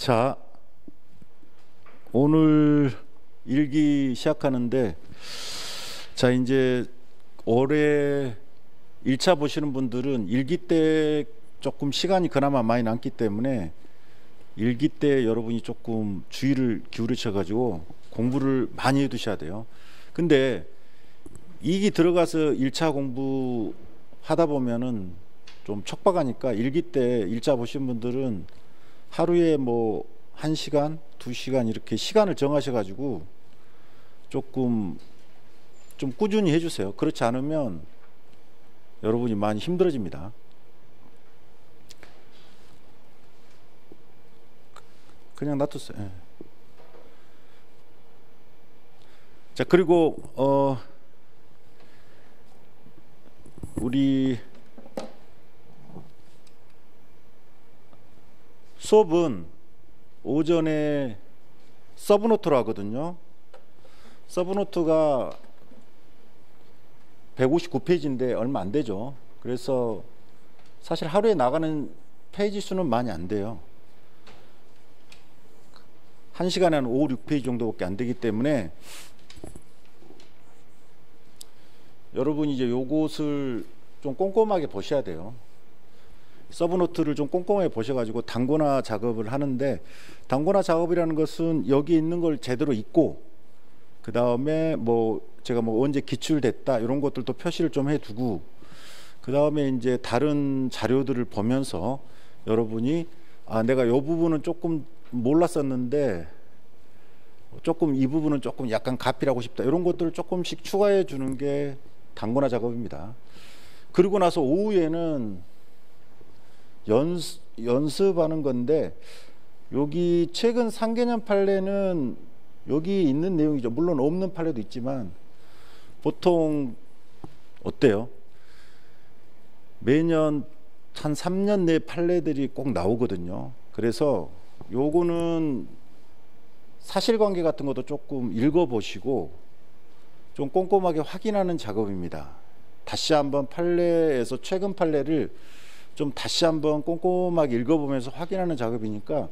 자, 오늘 일기 시작하는데, 자, 이제 올해 1차 보시는 분들은 일기 때 조금 시간이 그나마 많이 남기 때문에 일기 때 여러분이 조금 주의를 기울이셔 가지고 공부를 많이 해 두셔야 돼요. 근데 이기 들어가서 1차 공부 하다 보면은 좀 척박하니까 일기 때 일자 보신 분들은 하루에 뭐 1시간, 2시간 이렇게 시간을 정하셔 가지고 조금 좀 꾸준히 해주세요. 그렇지 않으면 여러분이 많이 힘들어집니다. 그냥 놔두세요. 예. 자, 그리고 우리 수업은 오전에 서브노트로 하거든요. 서브노트가 159페이지인데 얼마 안 되죠. 그래서 사실 하루에 나가는 페이지 수는 많이 안 돼요. 1시간에 한 5, 6페이지 정도밖에 안 되기 때문에 여러분이 이제 요것을 좀 꼼꼼하게 보셔야 돼요. 서브노트를 좀 꼼꼼하게 보셔가지고 단권화 작업을 하는데, 단권화 작업이라는 것은 여기 있는 걸 제대로 읽고, 그 다음에 뭐 제가 뭐 언제 기출됐다 이런 것들도 표시를 좀 해두고, 그 다음에 이제 다른 자료들을 보면서 여러분이 내가 이 부분은 조금 몰랐었는데 조금 이 부분은 조금 약간 가필하고 싶다 이런 것들을 조금씩 추가해 주는 게 단권화 작업입니다. 그리고 나서 오후에는 연습하는 건데, 여기 최근 상개념 판례는 여기 있는 내용이죠. 물론 없는 판례도 있지만 보통 어때요? 매년 한 3년 내 판례들이 꼭 나오거든요. 그래서 요거는 사실관계 같은 것도 조금 읽어보시고 좀 꼼꼼하게 확인하는 작업입니다. 다시 한번 판례에서 최근 판례를 좀 다시 한번 꼼꼼하게 읽어보면서 확인하는 작업이니까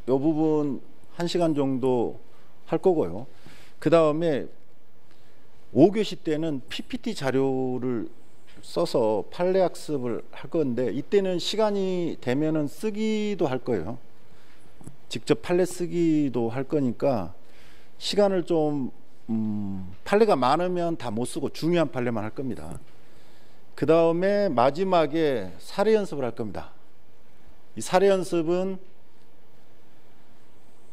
이 부분 1시간 정도 할 거고요. 그 다음에 5교시 때는 PPT 자료를 써서 판례 학습을 할 건데, 이때는 시간이 되면은 쓰기도 할 거예요. 직접 판례 쓰기도 할 거니까 시간을 좀 판례가 많으면 다 못 쓰고 중요한 판례만 할 겁니다. 그 다음에 마지막에 사례 연습을 할 겁니다. 이 사례 연습은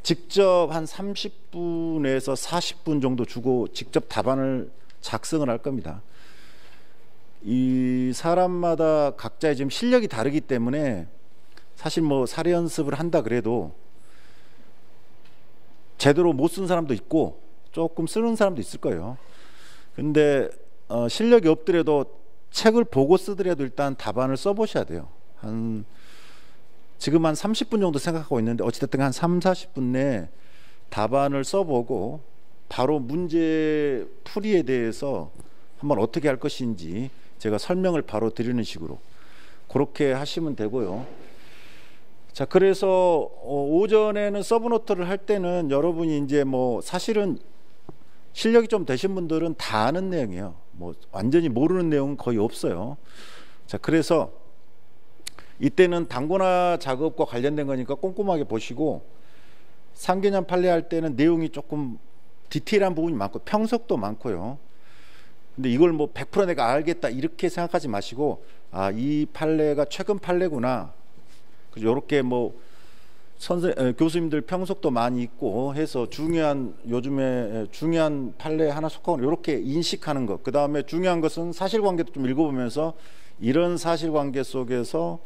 직접 한 30분에서 40분 정도 주고 직접 답안을 작성을 할 겁니다. 이 사람마다 각자의 지금 실력이 다르기 때문에 사실 뭐 사례 연습을 한다 그래도 제대로 못 쓴 사람도 있고 조금 쓰는 사람도 있을 거예요. 근데 실력이 없더라도 책을 보고 쓰더라도 일단 답안을 써보셔야 돼요. 지금 한 30분 정도 생각하고 있는데 어찌됐든 한 3, 40분 내에 답안을 써보고 바로 문제 풀이에 대해서 한번 어떻게 할 것인지 제가 설명을 바로 드리는 식으로 그렇게 하시면 되고요. 자, 그래서 오전에는 서브노트를 할 때는 여러분이 이제 뭐 사실은 실력이 좀 되신 분들은 다 아는 내용이에요. 뭐 완전히 모르는 내용은 거의 없어요. 자, 그래서 이때는 단권화 작업과 관련된 거니까 꼼꼼하게 보시고, 상개념 판례할 때는 내용이 조금 디테일한 부분이 많고 평석도 많고요. 근데 이걸 뭐 100% 내가 알겠다 이렇게 생각하지 마시고, 이 판례가 최근 판례구나, 이렇게 뭐 교수님들 평석도 많이 있고 해서 요즘에 중요한 판례 하나 속하고 이렇게 인식하는 것. 그 다음에 중요한 것은 사실관계도 좀 읽어보면서 이런 사실관계 속에서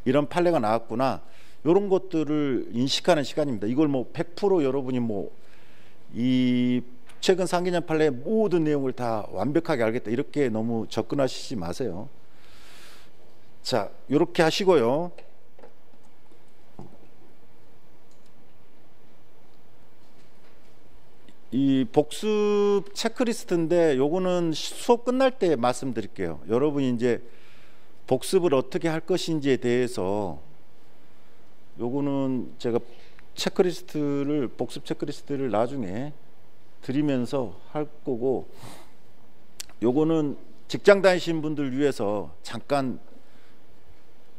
이런 판례가 나왔구나, 이런 것들을 인식하는 시간입니다. 이걸 뭐 100% 여러분이 뭐 이 최근 상개념 판례의 모든 내용을 다 완벽하게 알겠다 이렇게 너무 접근하시지 마세요. 자, 이렇게 하시고요. 이 복습 체크리스트인데 요거는 수업 끝날 때 말씀드릴게요. 여러분이 이제 복습을 어떻게 할 것인지에 대해서 요거는 제가 체크리스트를, 복습 체크리스트를 나중에 드리면서 할 거고, 요거는 직장 다니시는 분들 위해서 잠깐,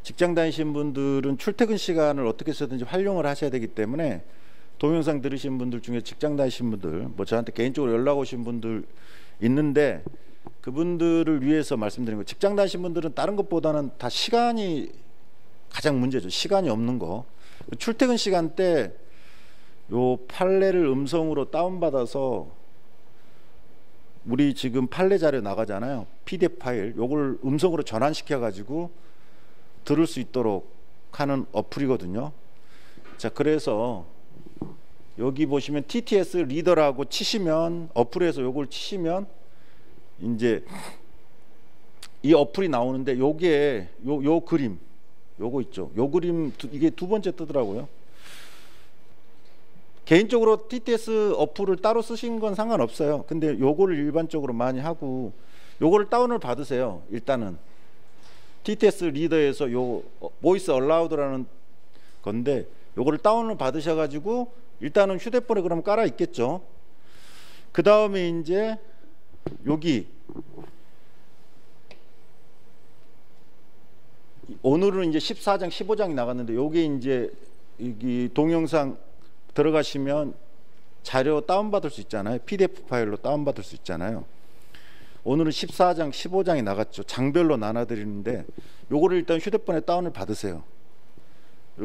직장 다니시는 분들은 출퇴근 시간을 어떻게 해서든지 활용을 하셔야 되기 때문에 동영상 들으신 분들 중에 직장 다니신 분들, 뭐 저한테 개인적으로 연락 오신 분들 있는데 그분들을 위해서 말씀드린 거예요. 직장 다니신 분들은 다른 것보다는 다 시간이 가장 문제죠. 시간이 없는 거. 출퇴근 시간 때 요 판례를 음성으로 다운받아서, 우리 지금 판례 자료 나가잖아요. PDF 파일, 요걸 음성으로 전환시켜 가지고 들을 수 있도록 하는 어플이거든요. 자, 그래서 여기 보시면 TTS 리더라고 치시면, 어플에서 요걸 치시면 이제 이 어플이 나오는데, 요게 요 그림, 요거 있죠. 요 그림 이게 두 번째 뜨더라고요. 개인적으로 TTS 어플을 따로 쓰신 건 상관없어요. 근데 요거를 일반적으로 많이 하고, 요거를 다운을 받으세요. 일단은 TTS 리더에서 요 보이스 얼라우드라는 건데, 요거를 다운을 받으셔 가지고 일단은 휴대폰에 그럼 깔아 있겠죠. 그 다음에 이제 여기 오늘은 이제 14장 15장이 나갔는데, 요게 이제 여기 동영상 들어가시면 자료 다운받을 수 있잖아요. PDF 파일로 다운받을 수 있잖아요. 오늘은 14장 15장이 나갔죠. 장별로 나눠드리는데 요거를 일단 휴대폰에 다운을 받으세요.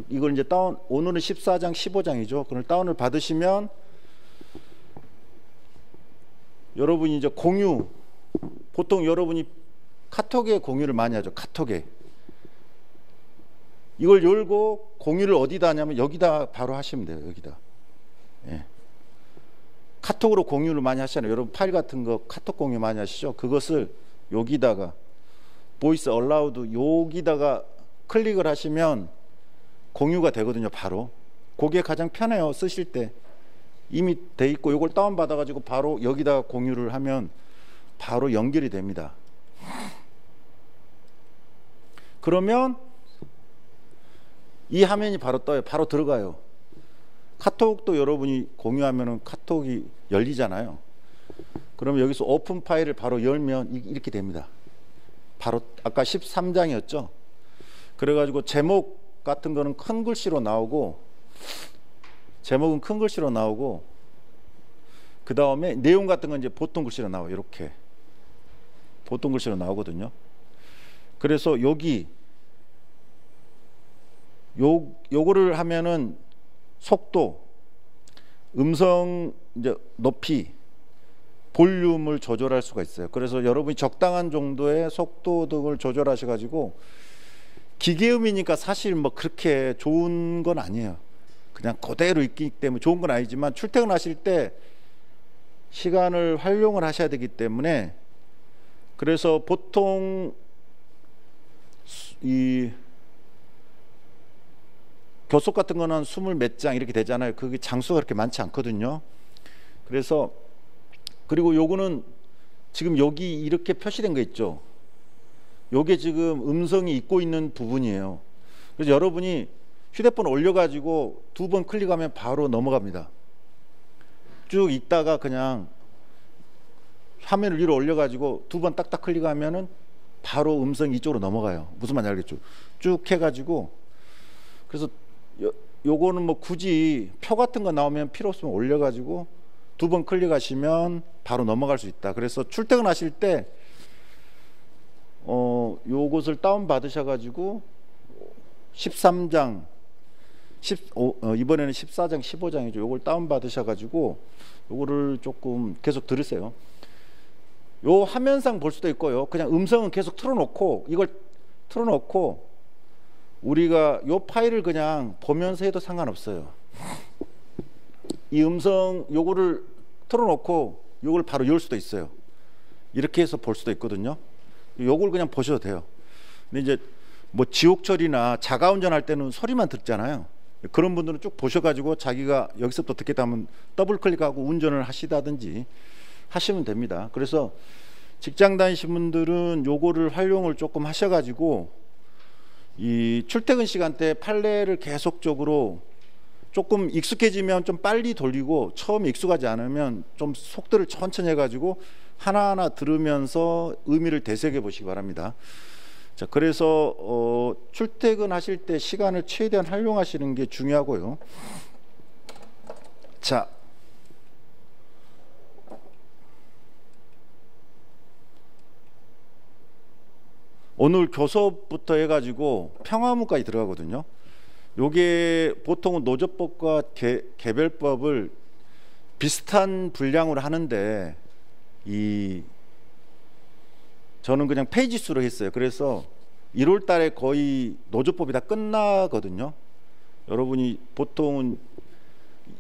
이걸 이제 오늘은 14장 15장이죠. 그걸 다운을 받으시면 여러분이 이제 공유, 보통 여러분이 카톡에 공유를 많이 하죠. 카톡에. 이걸 열고 공유를 어디다 하냐면 여기다 바로 하시면 돼요. 여기다. 예. 카톡으로 공유를 많이 하시잖아요. 여러분 파일 같은 거 카톡 공유 많이 하시죠. 그것을 여기다가 보이스 얼라우드 여기다가 클릭을 하시면 공유가 되거든요. 바로. 그게 가장 편해요. 쓰실 때. 이미 돼 있고 요걸 다운 받아 가지고 바로 여기다가 공유를 하면 바로 연결이 됩니다. 그러면 이 화면이 바로 떠요. 바로 들어가요. 카톡도 여러분이 공유하면은 카톡이 열리잖아요. 그러면 여기서 오픈 파일을 바로 열면 이렇게 됩니다. 바로 아까 13장이었죠. 그래가지고 제목 같은 거는 큰 글씨로 나오고, 제목은 큰 글씨로 나오고, 그 다음에 내용 같은 건 이제 보통 글씨로 나와요. 이렇게 보통 글씨로 나오거든요. 그래서 여기 요거를 하면은 속도, 음성 이제 높이, 볼륨을 조절할 수가 있어요. 그래서 여러분이 적당한 정도의 속도 등을 조절하셔 가지고, 기계음이니까 사실 뭐 그렇게 좋은 건 아니에요. 그냥 그대로 있기 때문에 좋은 건 아니지만, 출퇴근하실 때 시간을 활용을 하셔야 되기 때문에, 그래서 보통 이 교속 같은 거는 20 몇 장 이렇게 되잖아요. 그게 장수가 그렇게 많지 않거든요. 그래서 그리고 요거는 지금 여기 이렇게 표시된 거 있죠. 요게 지금 음성이 있고 있는 부분이에요. 그래서 여러분이 휴대폰 올려가지고 2번 클릭하면 바로 넘어갑니다. 쭉 있다가 그냥 화면을 위로 올려가지고 2번 딱딱 클릭하면은 바로 음성이 이쪽으로 넘어가요. 무슨 말인지 알겠죠? 쭉 해가지고, 그래서 요거는 뭐 굳이 표 같은 거 나오면 필요 없으면 올려가지고 2번 클릭하시면 바로 넘어갈 수 있다. 그래서 출퇴근하실 때 요것을 다운 받으셔가지고 13장 이번에는 14장 15장이죠. 요걸 다운 받으셔가지고 요거를 조금 계속 들으세요. 요 화면상 볼 수도 있고요. 그냥 음성은 계속 틀어놓고, 이걸 틀어놓고 우리가 요 파일을 그냥 보면서 해도 상관없어요. 이 음성 요거를 틀어놓고 요걸 바로 열 수도 있어요. 이렇게 해서 볼 수도 있거든요. 요걸 그냥 보셔도 돼요. 근데 이제 뭐 지옥철이나 자가운전할 때는 소리만 듣잖아요. 그런 분들은 쭉 보셔가지고 자기가 여기서부터 듣겠다 하면 더블 클릭하고 운전을 하시다든지 하시면 됩니다. 그래서 직장 다니신 분들은 요거를 활용을 조금 하셔가지고 이 출퇴근 시간대 판례를 계속적으로 조금 익숙해지면 좀 빨리 돌리고 처음에 익숙하지 않으면 좀 속도를 천천히 해가지고 하나하나 들으면서 의미를 되새겨 보시기 바랍니다. 자, 그래서 출퇴근하실 때 시간을 최대한 활용하시는 게 중요하고요. 자, 오늘 교섭부터 해가지고 평화문까지 들어가거든요. 요게 보통은 노조법과 개별법을 비슷한 분량으로 하는데 저는 그냥 페이지 수로 했어요. 그래서 1월 달에 거의 노조법이 다 끝나거든요. 여러분이 보통은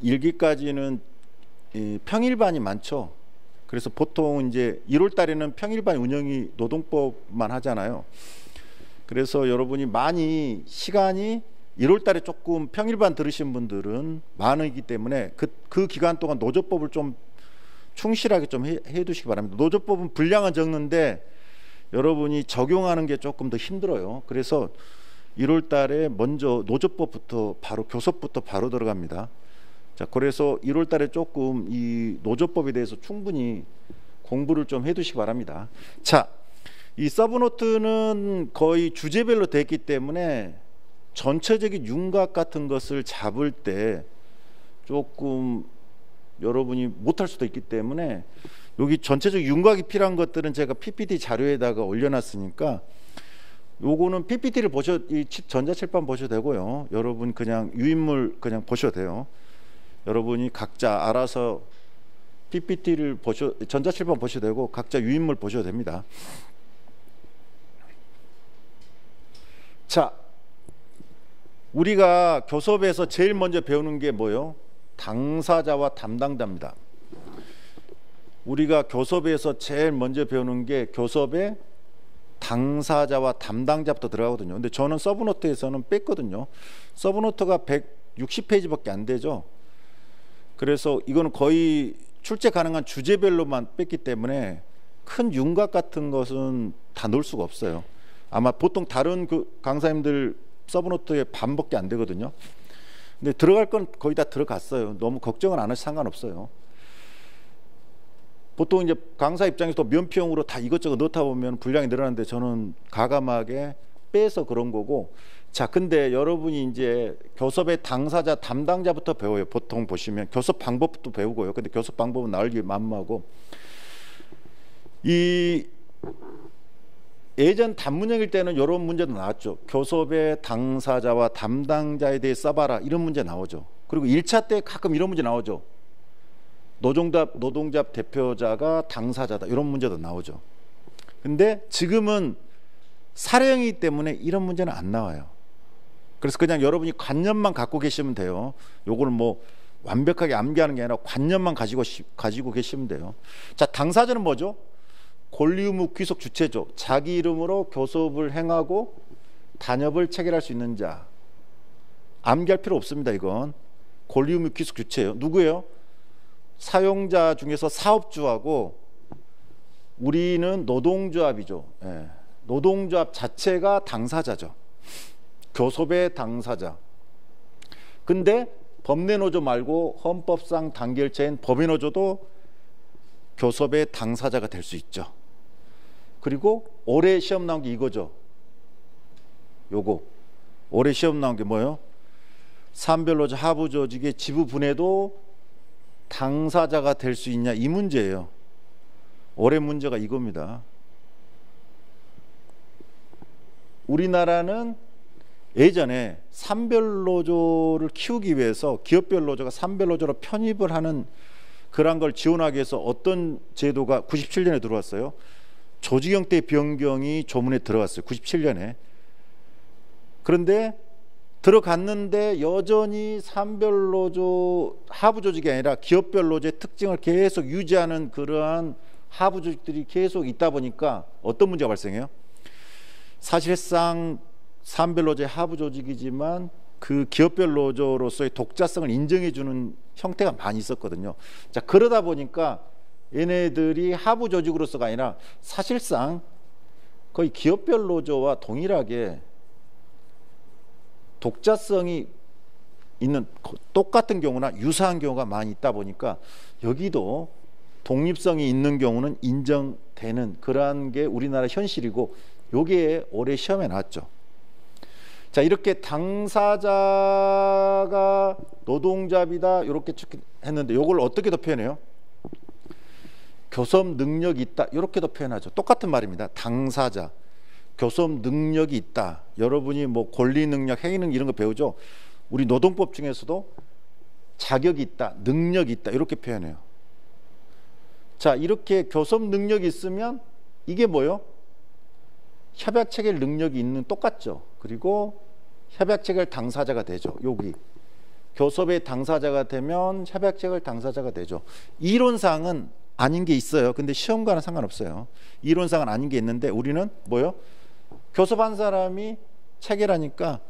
1기까지는 평일반이 많죠. 그래서 보통 이제 1월 달에는 평일반 운영이 노동법만 하잖아요. 그래서 여러분이 많이 시간이 1월 달에 조금 평일반 들으신 분들은 많으기 때문에 그 기간 동안 노조법을 좀 충실하게 좀 해두시기 바랍니다. 노조법은 분량은 적는데 여러분이 적용하는 게 조금 더 힘들어요. 그래서 1월 달에 먼저 노조법부터 바로 교섭부터 바로 들어갑니다. 자, 그래서 1월 달에 조금 이 노조법에 대해서 충분히 공부를 좀 해두시기 바랍니다. 자, 이 서브노트는 거의 주제별로 됐기 때문에 전체적인 윤곽 같은 것을 잡을 때 조금 여러분이 못할 수도 있기 때문에 여기 전체적 윤곽이 필요한 것들은 제가 PPT 자료에다가 올려놨으니까 요거는 PPT를 이 전자칠판 보셔도 되고요. 여러분 그냥 유인물 그냥 보셔도 돼요. 여러분이 각자 알아서 PPT를 전자칠판 보셔도 되고 각자 유인물 보셔도 됩니다. 자, 우리가 교섭에서 제일 먼저 배우는 게 뭐예요? 당사자와 담당자입니다. 우리가 교섭에서 제일 먼저 배우는 게 교섭의 당사자와 담당자부터 들어가거든요. 근데 저는 서브노트에서는 뺐거든요. 서브노트가 160페이지밖에 안 되죠. 그래서 이거는 거의 출제 가능한 주제별로만 뺐기 때문에 큰 윤곽 같은 것은 다 넣을 수가 없어요. 아마 보통 다른 강사님들 서브노트에 반밖에 안 되거든요. 근데 들어갈 건 거의 다 들어갔어요. 너무 걱정은 안 하셔도 상관없어요. 보통 이제 강사 입장에서 면피용으로 다 이것저것 넣다 보면 분량이 늘어나는데 저는 가감하게 빼서 그런 거고. 자, 근데 여러분이 이제 교섭의 당사자 담당자부터 배워요. 보통 보시면 교섭 방법부터 배우고요. 근데 교섭 방법은 나올기 만무하고 예전 단문형일 때는 이런 문제도 나왔죠. 교섭의 당사자와 담당자에 대해 써봐라 이런 문제 나오죠. 그리고 1차 때 가끔 이런 문제 나오죠. 노동조합 대표자가 당사자다 이런 문제도 나오죠. 근데 지금은 사례형이기 때문에 이런 문제는 안 나와요. 그래서 그냥 여러분이 관념만 갖고 계시면 돼요. 요거를 뭐 완벽하게 암기하는 게 아니라 관념만 가지고 계시면 돼요. 자, 당사자는 뭐죠? 권리 의무 귀속 주체죠. 자기 이름으로 교섭을 행하고 단협을 체결할 수 있는 자. 암기할 필요 없습니다. 이건 권리 의무 귀속 주체예요. 누구예요? 사용자 중에서 사업주하고 우리는 노동조합이죠. 예. 노동조합 자체가 당사자죠. 교섭의 당사자. 근데 법내노조 말고 헌법상 단결체인 법인노조도 교섭의 당사자가 될 수 있죠. 그리고 올해 시험 나온 게 이거죠. 요거 올해 시험 나온 게 뭐예요? 산별노조 하부조직의 지부 분해도 당사자가 될 수 있냐 이 문제예요. 올해 문제가 이겁니다. 우리나라는 예전에 산별노조를 키우기 위해서 기업별 노조가 산별노조로 편입을 하는 그런 걸 지원하기 위해서 어떤 제도가 97년에 들어왔어요. 조직 형태 변경이 조문에 들어갔어요. 97년에. 그런데 들어갔는데 여전히 산별노조 하부조직이 아니라 기업별 노조의 특징을 계속 유지하는 그러한 하부조직들이 계속 있다 보니까 어떤 문제가 발생해요? 사실상 산별노조의 하부조직이지만 그 기업별 노조로서의 독자성을 인정해주는 형태가 많이 있었거든요. 자, 그러다 보니까 얘네들이 하부조직으로서가 아니라 사실상 거의 기업별 노조와 동일하게 독자성이 있는 똑같은 경우나 유사한 경우가 많이 있다 보니까 여기도 독립성이 있는 경우는 인정되는 그러한 게 우리나라 현실이고 요게 올해 시험에 나왔죠. 자, 이렇게 당사자가 노동자비다 이렇게 했는데 요걸 어떻게 더 표현해요? 교섭 능력이 있다 이렇게도 표현하죠. 똑같은 말입니다. 당사자, 교섭 능력이 있다. 여러분이 뭐 권리 능력, 행위 능력 이런 거 배우죠. 우리 노동법 중에서도 자격이 있다, 능력이 있다 이렇게 표현해요. 자, 이렇게 교섭 능력이 있으면 이게 뭐요? 협약 체결 능력이 있는 똑같죠. 그리고 협약 체결 당사자가 되죠. 여기 교섭의 당사자가 되면 협약 체결 당사자가 되죠. 이론상은 아닌 게 있어요. 근데 시험과는 상관없어요. 이론상은 아닌 게 있는데 우리는 뭐요? 교섭한 사람이 체결하니까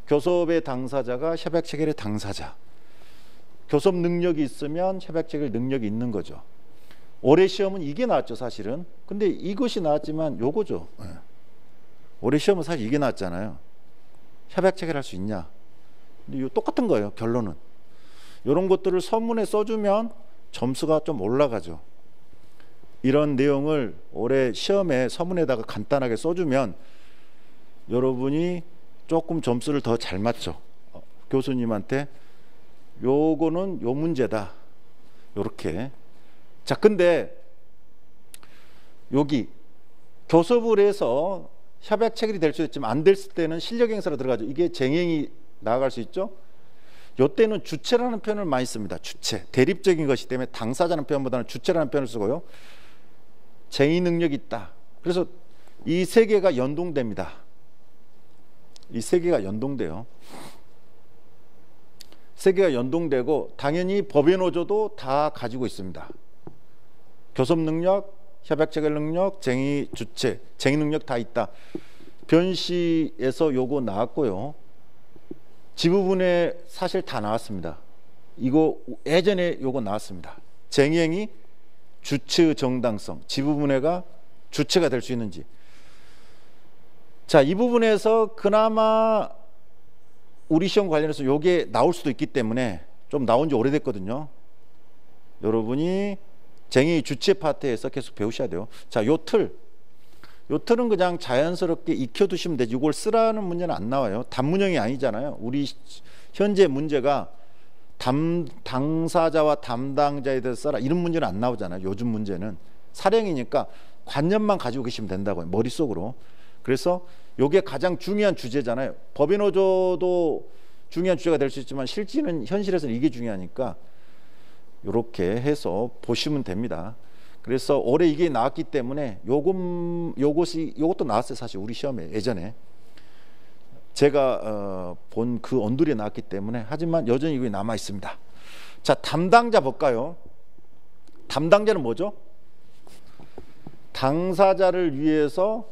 교섭의 당사자가 협약 체결의 당사자. 교섭 능력이 있으면 협약 체결 능력이 있는 거죠. 올해 시험은 이게 나왔죠, 사실은. 근데 이것이 나왔지만 요거죠. 올해 시험은 사실 이게 나왔잖아요. 협약 체결할 수 있냐? 근데 요 똑같은 거예요, 결론은. 이런 것들을 서문에 써주면 점수가 좀 올라가죠. 이런 내용을 올해 시험에 서문에다가 간단하게 써주면 여러분이 조금 점수를 더 잘 맞죠. 교수님한테 요거는 요 문제다. 요렇게. 자, 근데 여기 교섭을 해서 협약 체결이 될 수 있지만 안 됐을 때는 실력 행사로 들어가죠. 이게 쟁행이 나아갈 수 있죠. 요때는 주체라는 표현을 많이 씁니다. 주체. 대립적인 것이기 때문에 당사자라는 표현보다는 주체라는 표현을 쓰고요. 쟁의 능력이 있다. 그래서 이 세 개가 연동됩니다. 이 세 개가 연동돼요. 세 개가 연동되고 당연히 법의 노조도 다 가지고 있습니다. 교섭 능력, 협약 체결 능력, 쟁의 주체, 쟁의 능력 다 있다. 변시에서 요거 나왔고요. 지부분에 사실 다 나왔습니다. 이거 예전에 요거 나왔습니다. 쟁행이 주체의 정당성, 지부분해가 주체가 될 수 있는지. 자, 이 부분에서 그나마 우리 시험 관련해서 요게 나올 수도 있기 때문에 좀 나온 지 오래됐거든요. 여러분이 쟁의 주체 파트에서 계속 배우셔야 돼요. 자, 요 틀은 그냥 자연스럽게 익혀두시면 되지. 이걸 쓰라는 문제는 안 나와요. 단문형이 아니잖아요. 우리 현재 문제가 당사자와 담당자에 대해서 써라 이런 문제는 안 나오잖아요. 요즘 문제는 사령이니까 관념만 가지고 계시면 된다고요. 머릿속으로. 그래서 이게 가장 중요한 주제잖아요. 법의 노조도 중요한 주제가 될 수 있지만 실제는 현실에서는 이게 중요하니까 이렇게 해서 보시면 됩니다. 그래서 올해 이게 나왔기 때문에 요것도 나왔어요. 사실 우리 시험에 예전에 제가 본 그 언들이 나왔기 때문에. 하지만 여전히 이게 남아 있습니다. 자, 담당자 볼까요? 담당자는 뭐죠? 당사자를 위해서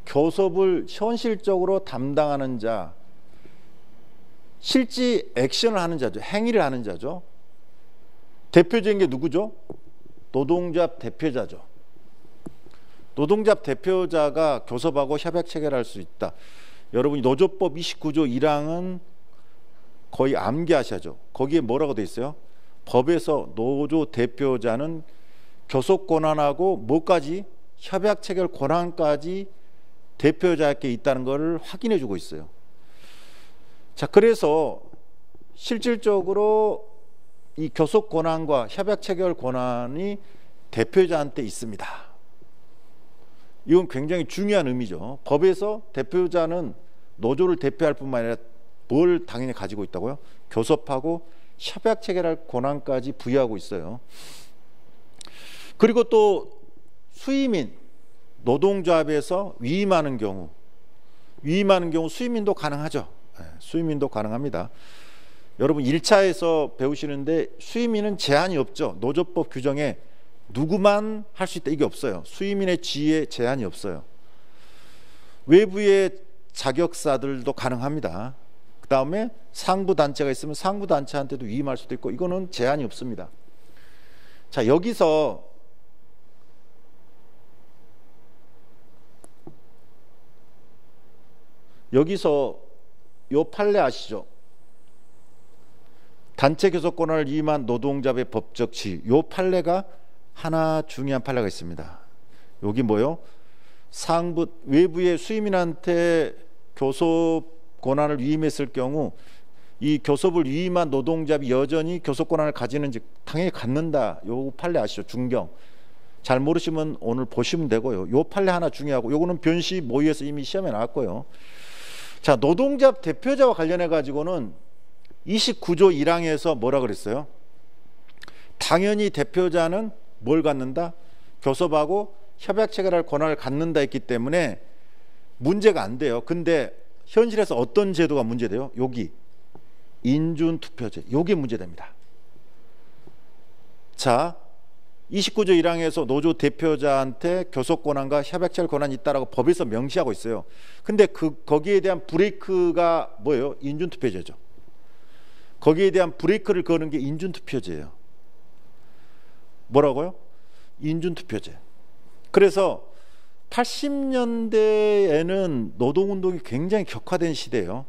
교섭을 현실적으로 담당하는 자, 실제 액션을 하는 자죠. 행위를 하는 자죠. 대표적인 게 누구죠? 노동조합 대표자죠. 노동조합 대표자가 교섭하고 협약 체결할 수 있다. 여러분이 노조법 29조 1항은 거의 암기하셔야죠. 거기에 뭐라고 돼 있어요? 법에서 노조 대표자는 교섭 권한하고 뭐까지? 협약 체결 권한까지 대표자에게 있다는 것을 확인해 주고 있어요. 자, 그래서 실질적으로 이 교섭 권한과 협약 체결 권한이 대표자한테 있습니다. 이건 굉장히 중요한 의미죠. 법에서 대표자는 노조를 대표할 뿐만 아니라 뭘 당연히 가지고 있다고요? 교섭하고 협약 체결할 권한까지 부여하고 있어요. 그리고 또 수임인, 노동조합에서 위임하는 경우 수임인도 가능하죠. 수임인도 가능합니다. 여러분 1차에서 배우시는데 수임인은 제한이 없죠. 노조법 규정에 누구만 할 수 있다 이게 없어요. 수임인의 지위에 제한이 없어요. 외부의 자격사들도 가능합니다. 그 다음에 상부단체가 있으면 상부단체한테도 위임할 수도 있고 이거는 제한이 없습니다. 자, 여기서 요 판례 아시죠? 단체 교섭 권한을 위임한 노동자의 법적 지위. 요 판례가 하나 중요한 판례가 있습니다. 여기 뭐요? 상부 외부의 수임인한테 교섭 권한을 위임했을 경우 이 교섭을 위임한 노동자가 여전히 교섭 권한을 가지는지 당연히 갖는다. 요 판례 아시죠? 중경. 잘 모르시면 오늘 보시면 되고요. 요 판례 하나 중요하고 요거는 변시 모의에서 이미 시험에 나왔고요. 자, 노동자 대표자와 관련해 가지고는 29조 1항에서 뭐라 그랬어요? 당연히 대표자는 뭘 갖는다? 교섭하고 협약 체결할 권한을 갖는다 했기 때문에 문제가 안 돼요. 근데 현실에서 어떤 제도가 문제돼요? 여기 인준투표제. 요게 문제됩니다. 자, 29조 1항에서 노조 대표자한테 교섭 권한과 협약 체결 권한이 있다라고 법에서 명시하고 있어요. 근데 거기에 대한 브레이크가 뭐예요? 인준투표제죠. 거기에 대한 브레이크를 거는 게 인준투표제예요. 뭐라고요? 인준투표제. 그래서 80년대에는 노동운동이 굉장히 격화된 시대예요.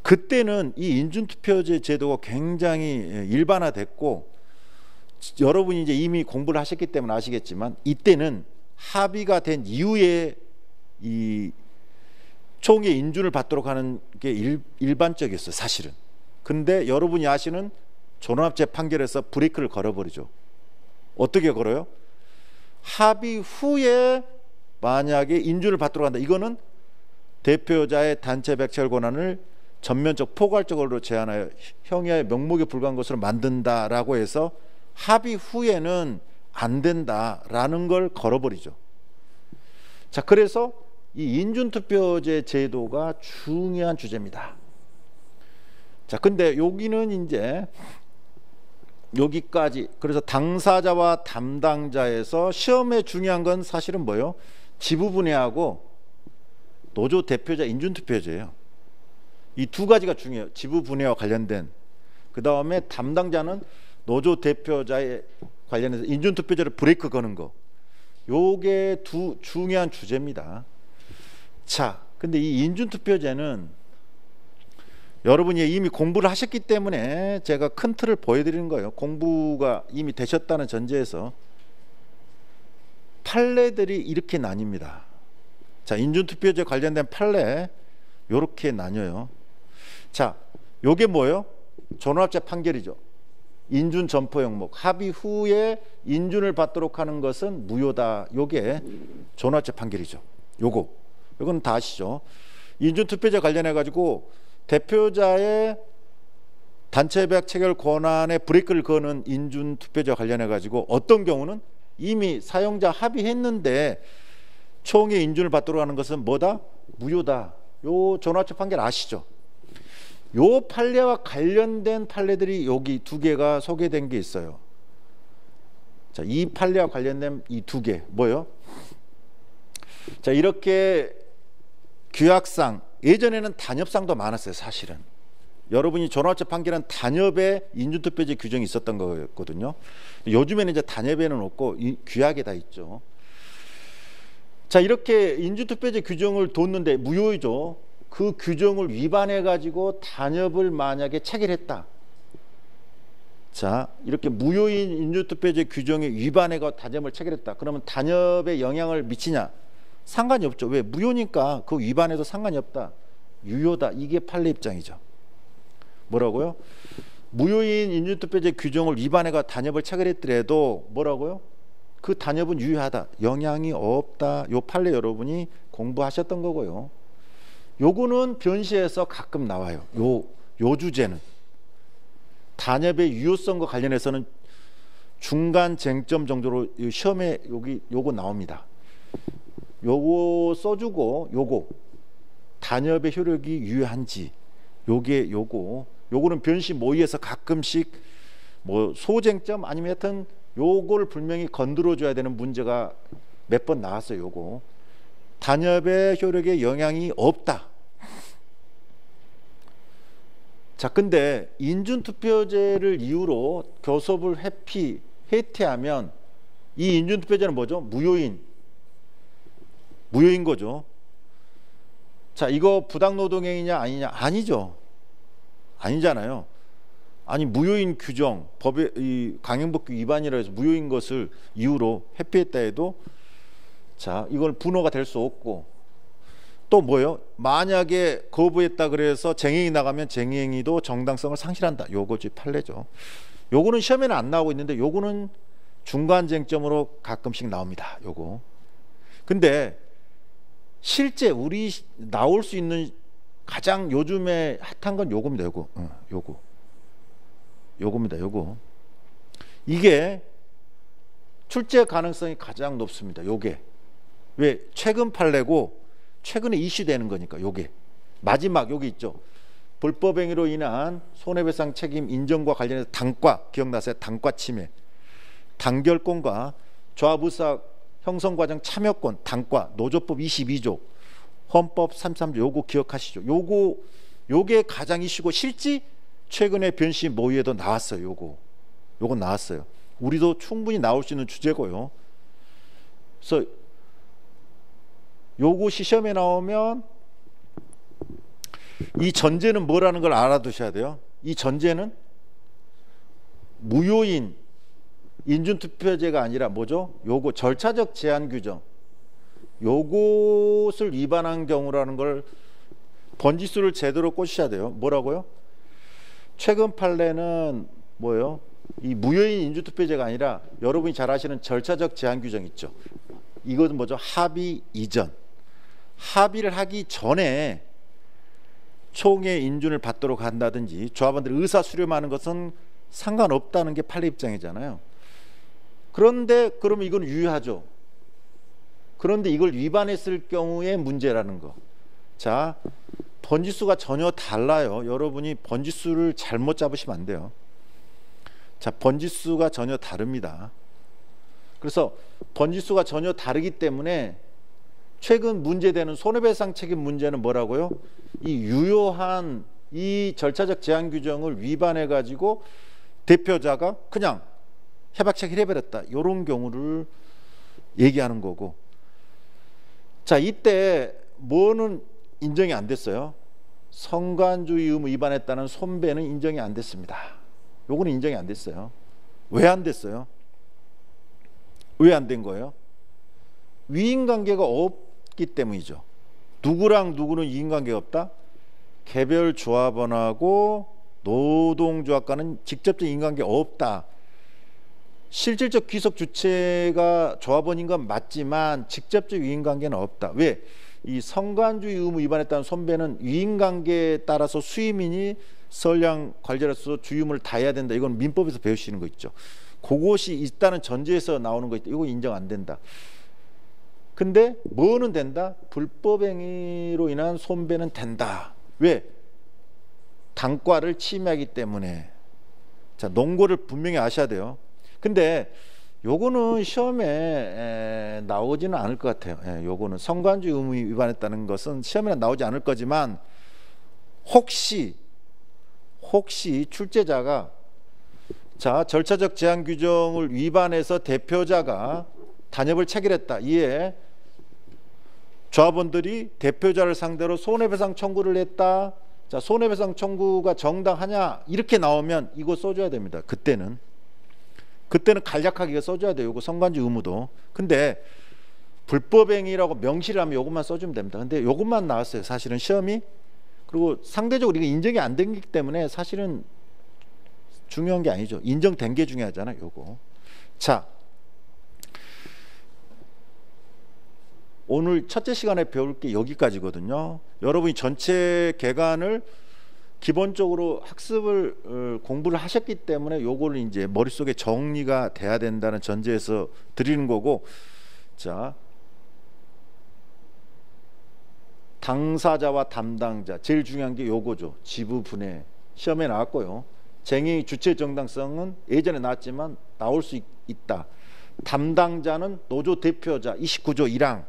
그때는 이 인준투표제 제도가 굉장히 일반화됐고, 여러분이 이제 이미 공부를 하셨기 때문에 아시겠지만 이때는 합의가 된 이후에 이 총의 인준을 받도록 하는 게 일반적이었어요, 사실은. 근데 여러분이 아시는 존합제 판결에서 브레이크를 걸어버리죠. 어떻게 걸어요? 합의 후에 만약에 인준을 받도록 한다. 이거는 대표자의 단체 백철 권한을 전면적 포괄적으로 제한하여 형해의 명목에 불과한 것으로 만든다라고 해서 합의 후에는 안 된다라는 걸 걸어버리죠. 자, 그래서 이 인준투표제 제도가 중요한 주제입니다. 자, 근데 여기는 이제 여기까지. 그래서 당사자와 담당자에서 시험에 중요한 건 사실은 뭐예요? 지부분해하고 노조 대표자 인준투표제예요. 이 두 가지가 중요해요. 지부분해와 관련된. 그 다음에 담당자는 노조 대표자에 관련해서 인준투표제를 브레이크 거는 거. 요게 두 중요한 주제입니다. 자, 근데 이 인준투표제는 여러분이 이미 공부를 하셨기 때문에 제가 큰 틀을 보여드리는 거예요. 공부가 이미 되셨다는 전제에서. 판례들이 이렇게 나뉩니다. 자, 인준투표제 관련된 판례 요렇게 나뉘어요. 자, 요게 뭐예요? 존합제 판결이죠. 인준 점포 형목. 합의 후에 인준을 받도록 하는 것은 무효다. 요게 존합제 판결이죠. 요건 다 아시죠? 인준투표제 관련해 가지고 대표자의 단체 협약 체결 권한에 브레이크를 거는 인준투표제와 관련해 가지고 어떤 경우는 이미 사용자 합의했는데 총의 인준을 받도록 하는 것은 뭐다? 무효다. 요 존합제 판결 아시죠? 요 판례와 관련된 판례들이 여기 두 개가 소개된 게 있어요. 자, 이 판례와 관련된 이 두 개 뭐예요? 자, 이렇게 규약상, 예전에는 단협상도 많았어요, 사실은. 여러분이 존합제 판결은 단협에 인준투표제 규정이 있었던 거거든요. 요즘에는 이제 단협에는 없고 규약에 다 있죠. 자, 이렇게 인준투표제 규정을 뒀는데 무효이죠. 그 규정을 위반해 가지고 단협을 만약에 체결했다. 자, 이렇게 무효인 인준투표제 규정에 위반해가 단협을 체결했다. 그러면 단협에 영향을 미치냐? 상관이 없죠. 왜? 무효니까 그 위반해도 상관이 없다. 유효다. 이게 판례 입장이죠. 뭐라고요? 무효인 인준투표제 규정을 위반해가 단협을 체결했더라도 뭐라고요? 그 단협은 유효하다. 영향이 없다. 요 판례 여러분이 공부하셨던 거고요. 요거는 변시에서 가끔 나와요. 요 주제는 단협의 유효성과 관련해서는 중간 쟁점 정도로 시험에 요거 나옵니다. 요거 써주고 요거 단협의 효력이 유효한지 요거는 변시 모의에서 가끔씩 뭐 소쟁점 아니면 하여튼 요거를 분명히 건드려 줘야 되는 문제가 몇 번 나왔어요. 요거 단협의 효력에 영향이 없다. 자, 근데 인준투표제를 이유로 교섭을 해체하면 이 인준투표제는 뭐죠? 무효인 거죠. 자, 이거 부당노동행위냐 아니냐? 아니죠. 아니잖아요. 아니, 무효인 규정, 법의 이 강행법규 위반이라 해서 무효인 것을 이유로 회피했다 해도 자, 이건 분호가 될 수 없고, 또 뭐예요? 만약에 거부했다 그래서 쟁행이 나가면 쟁행이도 정당성을 상실한다. 요거 판례죠. 요거는 시험에는 안 나오고 있는데 요거는 중간 쟁점으로 가끔씩 나옵니다. 요거. 근데 실제 우리 나올 수 있는 가장 요즘에 핫한 건 요겁니다. 요겁니다. 요거. 이게 출제 가능성이 가장 높습니다. 요게. 왜? 최근 판례고 최근에 이슈되는 거니까. 요게 마지막 여기 있죠. 불법행위로 인한 손해배상 책임 인정과 관련해서 당과, 기억나세요? 당과 침해, 당결권과 조합의사 형성과정 참여권, 당과, 노조법 22조, 헌법 33조, 요거 기억하시죠? 요게 가장 이슈고, 실제 최근에 변심 모의에도 나왔어요. 요거 나왔어요. 우리도 충분히 나올 수 있는 주제고요. 그래서 요것이 시험에 나오면 이 전제는 뭐라는 걸 알아두셔야 돼요. 이 전제는 무효인 인준투표제가 아니라 뭐죠? 요거 절차적 제한 규정, 요것을 위반한 경우라는 걸 번지수를 제대로 꽂으셔야 돼요. 뭐라고요? 최근 판례는 뭐예요? 이 무효인 인준투표제가 아니라 여러분이 잘 아시는 절차적 제한 규정 있죠. 이것은 뭐죠? 합의 이전, 합의를 하기 전에 총회 인준을 받도록 한다든지 조합원들이 의사 수렴하는 것은 상관없다는 게 판례 입장이잖아요. 그런데 그러면 이건 유효하죠. 그런데 이걸 위반했을 경우의 문제라는 거. 자, 번지수가 전혀 달라요. 여러분이 번지수를 잘못 잡으시면 안 돼요. 자, 번지수가 전혀 다릅니다. 그래서 번지수가 전혀 다르기 때문에 최근 문제되는 손해배상 책임 문제는 뭐라고요? 이 유효한 이 절차적 제한 규정을 위반해 가지고 대표자가 그냥 해박차기를 해버렸다, 이런 경우를 얘기하는 거고. 자, 이때 뭐는 인정이 안 됐어요? 성관주의 의무 위반했다는 손배는 인정이 안 됐습니다. 요거는 인정이 안 됐어요. 왜 안 됐어요? 왜 안 된 거예요? 위인관계가 없기 때문이죠. 누구랑 누구는 이인관계가 없다? 개별 조합원하고 노동조합과는 직접적 인관계가 없다. 실질적 귀속 주체가 조합원인 건 맞지만 직접적 위인관계는 없다. 왜? 이 성관주의 의무 위반했다는 손배는 위인관계에 따라서 수임인이 선량 관리자로서 주임을 다해야 된다. 이건 민법에서 배우시는 거 있죠. 그것이 있다는 전제에서 나오는 거 있다. 이거 인정 안 된다. 근데 뭐는 된다? 불법행위로 인한 손배는 된다. 왜? 당과를 침해하기 때문에. 자, 논거를 분명히 아셔야 돼요. 근데 요거는 시험에 나오지는 않을 것 같아요. 요거는 성관주의 의무 위반했다는 것은 시험에 나오지 않을 거지만, 혹시 출제자가 자, 절차적 제한 규정을 위반해서 대표자가 단협을 체결했다, 이에 조합원들이 대표자를 상대로 손해배상 청구를 했다. 자, 손해배상 청구가 정당하냐, 이렇게 나오면 이거 써줘야 됩니다. 그때는 간략하게 써줘야 돼요. 이거 성관주의 의무도. 근데 불법행위라고 명시를 하면 이것만 써주면 됩니다. 근데 이것만 나왔어요, 사실은 시험이. 그리고 상대적으로 이게 인정이 안 되기 때문에 사실은 중요한 게 아니죠. 인정된 게 중요하잖아요, 요거. 자, 오늘 첫째 시간에 배울 게 여기까지거든요. 여러분이 전체 개간을 기본적으로 학습을 공부를 하셨기 때문에 요거를 이제 머릿속에 정리가 돼야 된다는 전제에서 드리는 거고. 자, 당사자와 담당자, 제일 중요한 게 요거죠. 지부분해. 시험에 나왔고요. 쟁의 주체 정당성은 예전에 나왔지만 나올 수 있다. 담당자는 노조 대표자 29조 1항.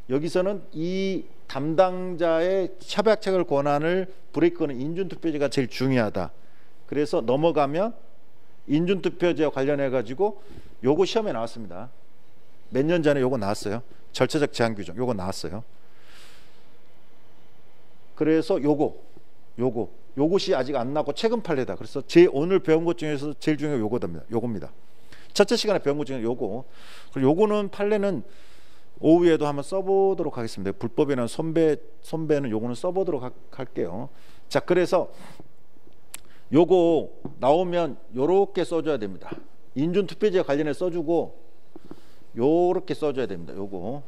여기서는 이 담당자의 협약 체결 권한을 브레이크하는 인준투표제가 제일 중요하다. 그래서 넘어가면 인준투표제와 관련해 가지고 요거 시험에 나왔습니다. 몇 년 전에 요거 나왔어요. 절차적 제한 규정 요거 나왔어요. 그래서 요것이 아직 안 나고 최근 판례다. 그래서 오늘 배운 것 중에서 제일 중요한 요겁니다. 첫째 시간에 배운 것 중에 요거. 그리고 요거는 판례는 오후에도 한번 써보도록 하겠습니다. 불법에는 손배는 요거는 써보도록 할게요. 자, 그래서 요거 나오면 요렇게 써줘야 됩니다. 인준투표제와 관련해 써주고 요렇게 써줘야 됩니다. 요거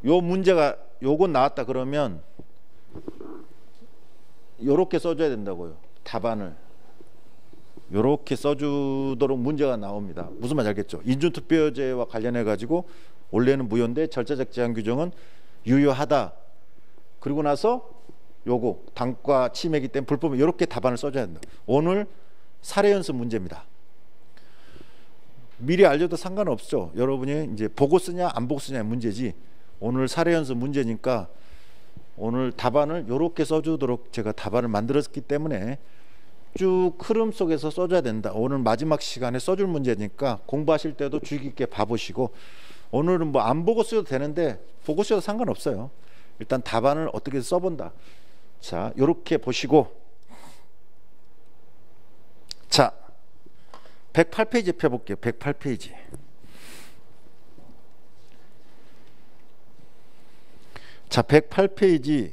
요 문제가 요건 나왔다 그러면 요렇게 써줘야 된다고요. 답안을 요렇게 써주도록 문제가 나옵니다. 무슨 말인지 알겠죠? 인준투표제와 관련해 가지고 원래는 무효인데 절차적 제한 규정은 유효하다. 그리고 나서 요거 당과 침해이기 때문에 불법은 이렇게 답안을 써줘야 된다. 오늘 사례 연습 문제입니다. 미리 알려도 상관없죠. 여러분이 이제 보고 쓰냐 안 보고 쓰냐의 문제지. 오늘 사례 연습 문제니까 오늘 답안을 이렇게 써주도록 제가 답안을 만들었기 때문에 쭉 흐름 속에서 써줘야 된다. 오늘 마지막 시간에 써줄 문제니까 공부하실 때도 주의 깊게 봐보시고, 오늘은 뭐 안 보고 써도 되는데 보고 써도 상관없어요. 일단 답안을 어떻게 써본다. 자, 이렇게 보시고, 자 108페이지 펴볼게요. 108페이지. 자, 108페이지.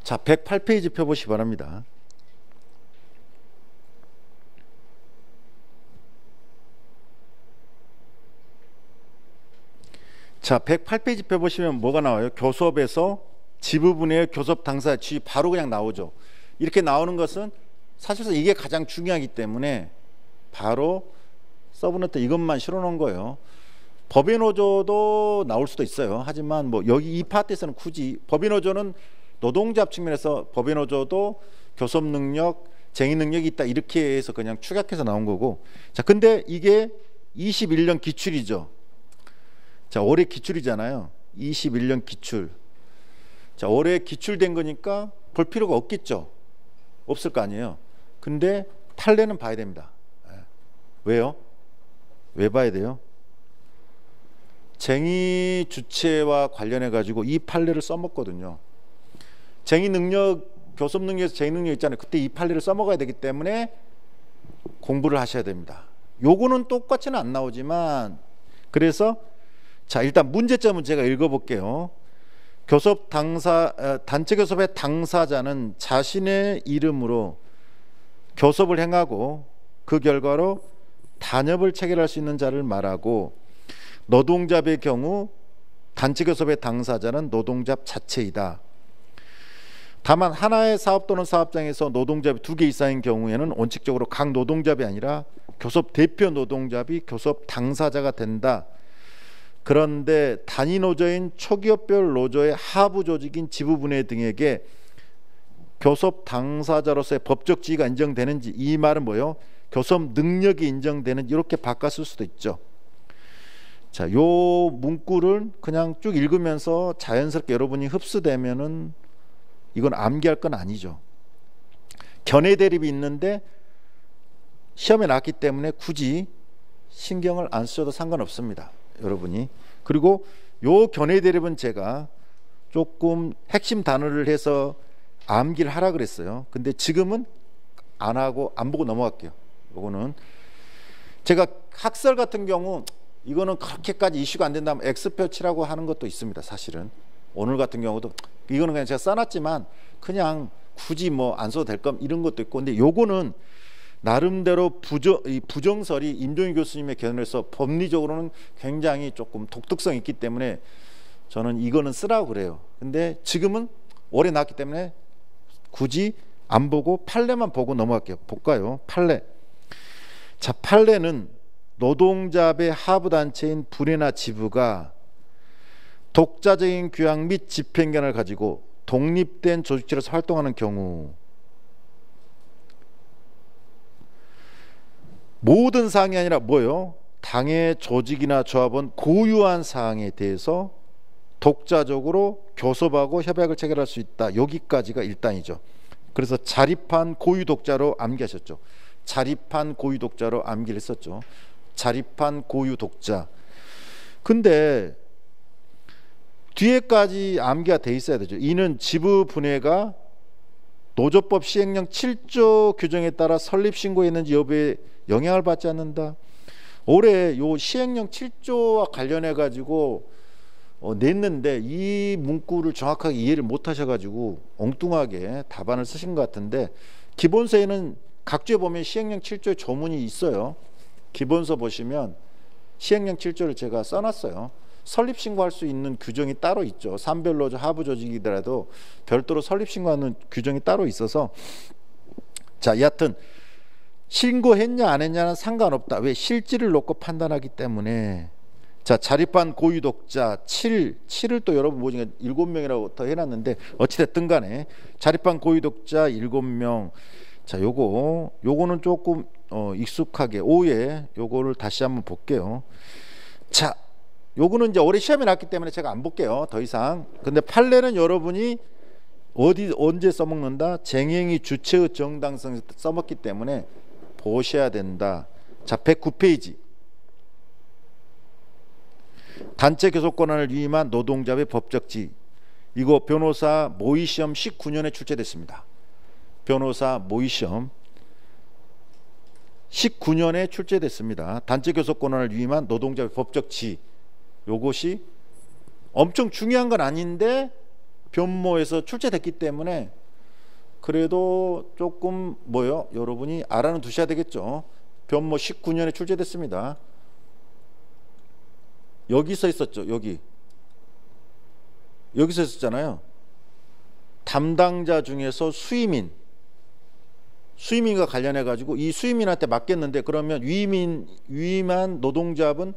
자, 108페이지 펴보시기 바랍니다. 자, 108페이지 펴보시면 뭐가 나와요? 교섭에서 지부분의 교섭 당사 지위 바로 그냥 나오죠. 이렇게 나오는 것은 사실상 이게 가장 중요하기 때문에 바로 서브노트 이것만 실어놓은 거예요. 법인노조도 나올 수도 있어요. 하지만 뭐 여기 이 파트에서는 굳이 법인노조는 노동조합 측면에서 법인노조도 교섭 능력, 쟁의 능력이 있다 이렇게 해서 그냥 축약해서 나온 거고, 자 근데 이게 21년 기출이죠. 자, 올해 기출이잖아요. 21년 기출. 자, 올해 기출된 거니까 볼 필요가 없겠죠. 없을 거 아니에요. 근데 판례는 봐야 됩니다. 왜요? 왜 봐야 돼요? 쟁의 주체와 관련해 가지고 이 판례를 써먹거든요. 쟁의 능력, 교섭 능력에서 쟁의 능력 있잖아요. 그때 이 판례를 써먹어야 되기 때문에 공부를 하셔야 됩니다. 요거는 똑같이는 안 나오지만, 그래서 자, 일단 문제점은 제가 읽어볼게요. 교섭 당사, 단체 교섭의 당사자는 자신의 이름으로 교섭을 행하고 그 결과로 단협을 체결할 수 있는 자를 말하고, 노동잡의 경우 단체 교섭의 당사자는 노동잡 자체이다. 다만 하나의 사업 또는 사업장에서 노동잡이 2개 이상인 경우에는 원칙적으로 각 노동잡이 아니라 교섭 대표 노동잡이 교섭 당사자가 된다. 그런데 단위 노조인 초기업별 노조의 하부 조직인 지부분해 등에게 교섭 당사자로서의 법적 지위가 인정되는지, 이 말은 뭐예요? 교섭 능력이 인정되는지, 이렇게 바꿨을 수도 있죠. 자, 요 문구를 그냥 쭉 읽으면서 자연스럽게 여러분이 흡수되면은 이건 암기할 건 아니죠. 견해 대립이 있는데 시험에 나왔기 때문에 굳이 신경을 안 쓰셔도 상관없습니다, 여러분이. 그리고 요 견해 대립은 제가 조금 핵심 단어를 해서 암기를 하라 그랬어요. 근데 지금은 안 하고 안 보고 넘어갈게요. 요거는 제가 학설 같은 경우 이거는 그렇게까지 이슈가 안 된다면 X표 치라고 하는 것도 있습니다. 사실은 오늘 같은 경우도 이거는 그냥 제가 써놨지만 그냥 굳이 뭐 안 써도 될 것 이런 것도 있고, 근데 요거는 나름대로 부정설이 임종희 교수님의 견해에서 법리적으로는 굉장히 조금 독특성이 있기 때문에 저는 이거는 쓰라고 그래요. 근데 지금은 오래 나왔기 때문에 굳이 안 보고 판례만 보고 넘어갈게요. 볼까요? 판례. 자, 판례는 노동잡의 하부단체인 분회나 지부가 독자적인 규약 및 집행권을 가지고 독립된 조직체로서 활동하는 경우, 모든 사항이 아니라 뭐예요? 당의 조직이나 조합은 고유한 사항에 대해서 독자적으로 교섭하고 협약을 체결할 수 있다. 여기까지가 1단이죠. 그래서 자립한 고유 독자로 암기하셨죠. 자립한 고유 독자로 암기를 했었죠. 자립한 고유 독자. 근데 뒤에까지 암기가 돼 있어야 되죠. 이는 지부 분해가 노조법 시행령 7조 규정에 따라 설립 신고했는지 여부에 영향을 받지 않는다. 올해 요 시행령 7조와 관련해 가지고 냈는데 이 문구를 정확하게 이해를 못 하셔가지고 엉뚱하게 답안을 쓰신 것 같은데, 기본서에는 각주에 보면 시행령 7조의 조문이 있어요. 기본서 보시면 시행령 7조를 제가 써놨어요. 설립신고할 수 있는 규정이 따로 있죠. 산별노조 하부조직이더라도 별도로 설립신고하는 규정이 따로 있어서, 자, 여하튼 신고했냐 안 했냐는 상관없다. 왜? 실질을 놓고 판단하기 때문에. 자, 자립한 고유 독자 7을 또 여러분 보니까 7명이라고 더 해놨는데, 어찌됐든 간에 자립한 고유 독자 7명. 자, 요거는 조금 익숙하게 5에 요거를 다시 한번 볼게요. 자, 요거는 이제 올해 시험에 났기 때문에 제가 안 볼게요, 더 이상. 근데 판례는 여러분이 언제 써먹는다? 쟁행위 주체의 정당성에서 써먹기 때문에 보셔야 된다. 자, 109페이지. 단체 교섭 권한을 위임한 노동자의 법적 지위. 이거 변호사 모의시험 19년에 출제됐습니다. 변호사 모의시험 19년에 출제됐습니다. 단체 교섭 권한을 위임한 노동자의 법적 지위. 요것이 엄청 중요한 건 아닌데 변모에서 출제됐기 때문에 그래도 조금 여러분이 알아는 두셔야 되겠죠. 변모 19년에 출제됐습니다. 여기 써 있었죠. 여기서 있었잖아요. 담당자 중에서 수임인과 관련해 가지고 이 수임인한테 맡겼는데, 그러면 위임한 노동조합은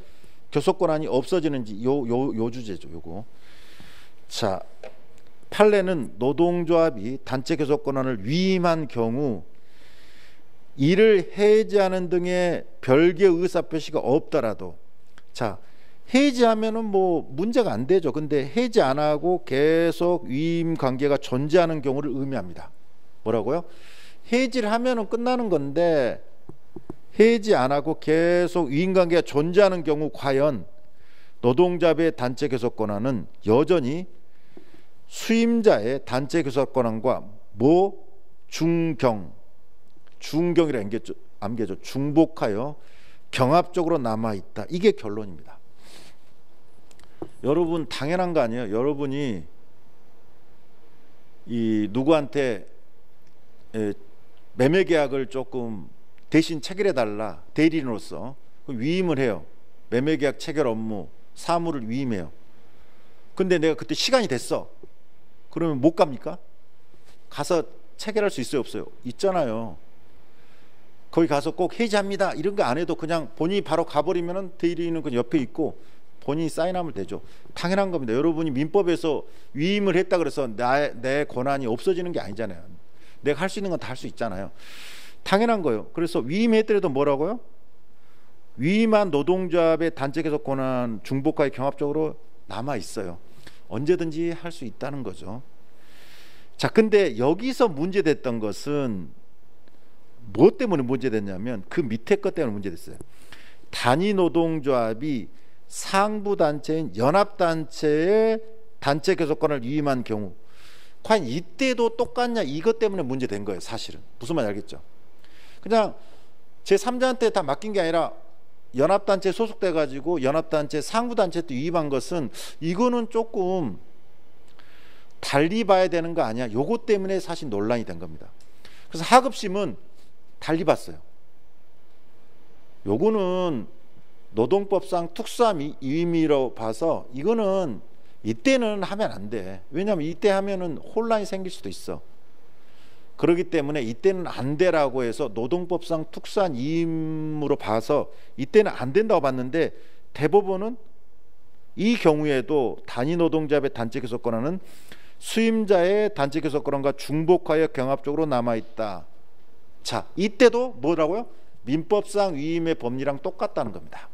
교섭 권한이 없어지는지, 요 주제죠. 요거. 자, 판례는 노동조합이 단체 교섭 권한을 위임한 경우 이를 해지하는 등의 별개의 의사표시가 없더라도, 자, 해지하면은 문제가 안 되죠. 근데 해지 안 하고 계속 위임 관계가 존재하는 경우를 의미합니다. 뭐라고요? 해지를 하면은 끝나는 건데 해지 안 하고 계속 위임 관계가 존재하는 경우 과연 노동자의 단체 교섭 권한은 여전히 수임자의 단체 교섭 권한과 중경이라 암기죠. 중복하여 경합적으로 남아 있다. 이게 결론입니다. 여러분 당연한 거 아니에요? 여러분이 이 누구한테 매매 계약을 조금 대신 체결해 달라, 대리인으로서 위임을 해요. 매매 계약 체결 업무 사무를 위임해요. 근데 내가 그때 시간이 됐어. 그러면 못 갑니까? 가서 체결할 수 있어요, 없어요? 있잖아요. 거기 가서 꼭 해지합니다 이런 거 안 해도 그냥 본인이 바로 가버리면은 대리인은 그 옆에 있고 본인이 사인하면 되죠. 당연한 겁니다. 여러분이 민법에서 위임을 했다 그래서 내 권한이 없어지는 게 아니잖아요. 내가 할 수 있는 건 다 할 수 있잖아요. 당연한 거예요. 그래서 위임했더라도 뭐라고요? 위임한 노동조합의 단체 교섭 권한 중복하에 경합적으로 남아 있어요. 언제든지 할 수 있다는 거죠. 자, 근데 여기서 문제됐던 것은 뭐 때문에 문제됐냐면 그 밑에 것 때문에 문제됐어요. 단위 노동조합이 상부 단체인 연합단체의 단체 교섭권을 위임한 경우, 과연 이때도 똑같냐, 이것 때문에 문제된 거예요. 사실은 무슨 말인지 알겠죠? 그냥 제3자한테 다 맡긴 게 아니라 연합단체에 소속돼 가지고 연합단체 상부단체 때 위임한 것은 이거는 조금 달리 봐야 되는 거 아니야, 요것 때문에 사실 논란이 된 겁니다. 그래서 하급심은 달리 봤어요. 요거는 노동법상 특수한 위임이라고 봐서 이거는 이때는 하면 안 돼. 왜냐하면 이때 하면은 혼란이 생길 수도 있어. 그렇기 때문에 이때는 안 되라고 해서 노동법상 특수한 위임으로 봐서 이때는 안 된다고 봤는데, 대법원은 이 경우에도 단위 노동자의 단체 교섭 권한은 수임자의 단체 교섭 권한과 중복하여 경합적으로 남아있다. 자, 이때도 뭐라고요? 민법상 위임의 법리랑 똑같다는 겁니다.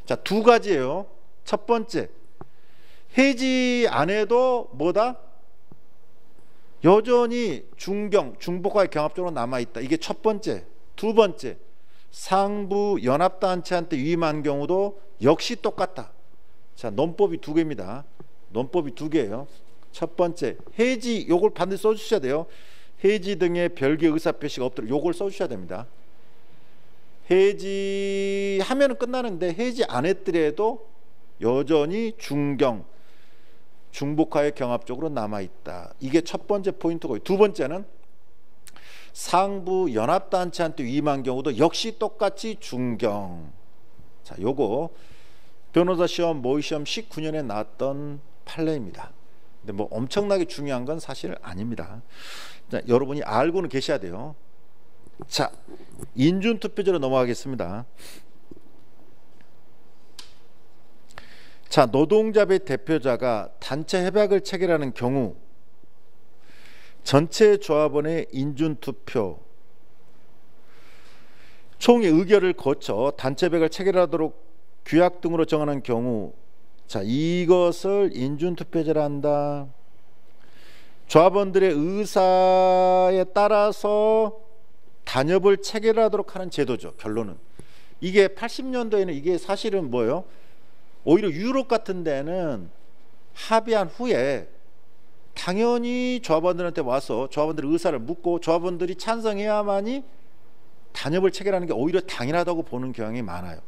자, 두 가지예요. 첫 번째, 해지 안 해도 뭐다? 여전히 중복하여 경합적으로 남아있다. 이게 첫 번째. 두 번째, 상부 연합단체한테 위임한 경우도 역시 똑같다. 자, 논법이 두 개입니다. 논법이 두 개예요. 첫 번째, 해지, 요걸 반드시 써주셔야 돼요. 해지 등의 별개 의사표시가 없도록 요걸 써주셔야 됩니다. 해지하면 끝나는데 해지 안 했더라도 여전히 중경, 중복하여 경합적으로 남아있다. 이게 첫 번째 포인트고요. 두 번째는 상부 연합단체한테 위임한 경우도 역시 똑같이 중경. 자, 요거 변호사 시험 모의시험 19년에 나왔던 판례입니다. 근데 뭐 엄청나게 중요한 건 사실 아닙니다. 자, 여러분이 알고는 계셔야 돼요. 자, 인준투표제로 넘어가겠습니다. 자, 노동자의 대표자가 단체 협약을 체결하는 경우 전체 조합원의 인준투표 총의 의결을 거쳐 단체 협약을 체결하도록 규약 등으로 정하는 경우, 자, 이것을 인준투표제라 한다. 조합원들의 의사에 따라서 단협을 체결하도록 하는 제도죠. 결론은 이게 80년도에는 이게 사실은 뭐예요? 오히려 유럽 같은 데는 합의한 후에 당연히 조합원들한테 와서 조합원들의 의사를 묻고 조합원들이 찬성해야만이 단협을 체결하는 게 오히려 당연하다고 보는 경향이 많아요.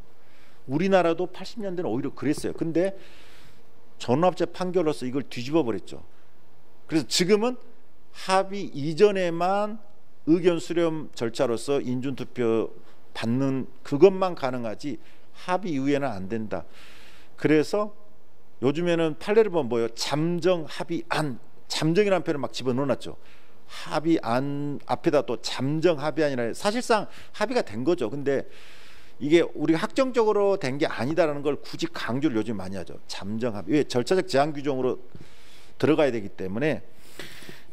우리나라도 80년대는 오히려 그랬어요. 근데 전원합체 판결로서 이걸 뒤집어 버렸죠. 그래서 지금은 합의 이전에만 의견 수렴 절차로서 인준투표 받는 그것만 가능하지 합의 이후에는 안 된다. 그래서 요즘에는 판례를 보면 뭐예요? 잠정 합의안, 잠정이라는 표현을 막 집어넣어놨죠. 합의안 앞에다 또 잠정 합의안이라 사실상 합의가 된 거죠. 근데 이게 우리가 확정적으로 된 게 아니다라는 걸 굳이 강조를 요즘 많이 하죠. 잠정 합의. 왜? 절차적 제한 규정으로 들어가야 되기 때문에.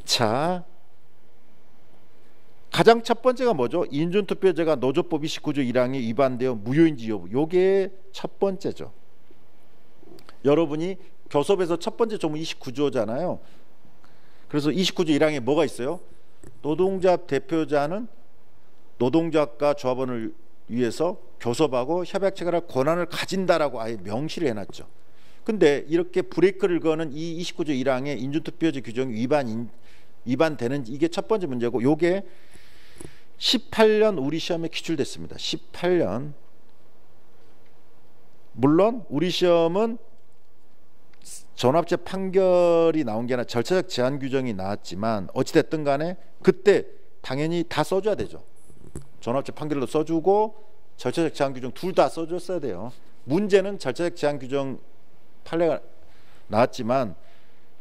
자, 가장 첫 번째가 뭐죠? 인준투표제가 노조법 29조 1항에 위반되어 무효인지 여부. 요게 첫 번째죠. 여러분이 교섭에서 첫 번째 조문 29조잖아요. 그래서 29조 1항에 뭐가 있어요? 노동자 대표자는 노동자과 조합원을 위해서 교섭하고 협약 체결할 권한을 가진다라고 아예 명시를 해놨죠. 근데 이렇게 브레이크를 거는 이 29조 1항의 인준투표제 규정 위반되는지 이게 첫 번째 문제고, 요게 18년 우리 시험에 기출됐습니다. 18년. 물론 우리 시험은 전합제 판결이 나온 게 아니라 절차적 제한 규정이 나왔지만 어찌됐든 간에 그때 당연히 다 써줘야 되죠. 전합제 판결도 써주고 절차적 제한 규정 둘 다 써줬어야 돼요. 문제는 절차적 제한 규정 판례가 나왔지만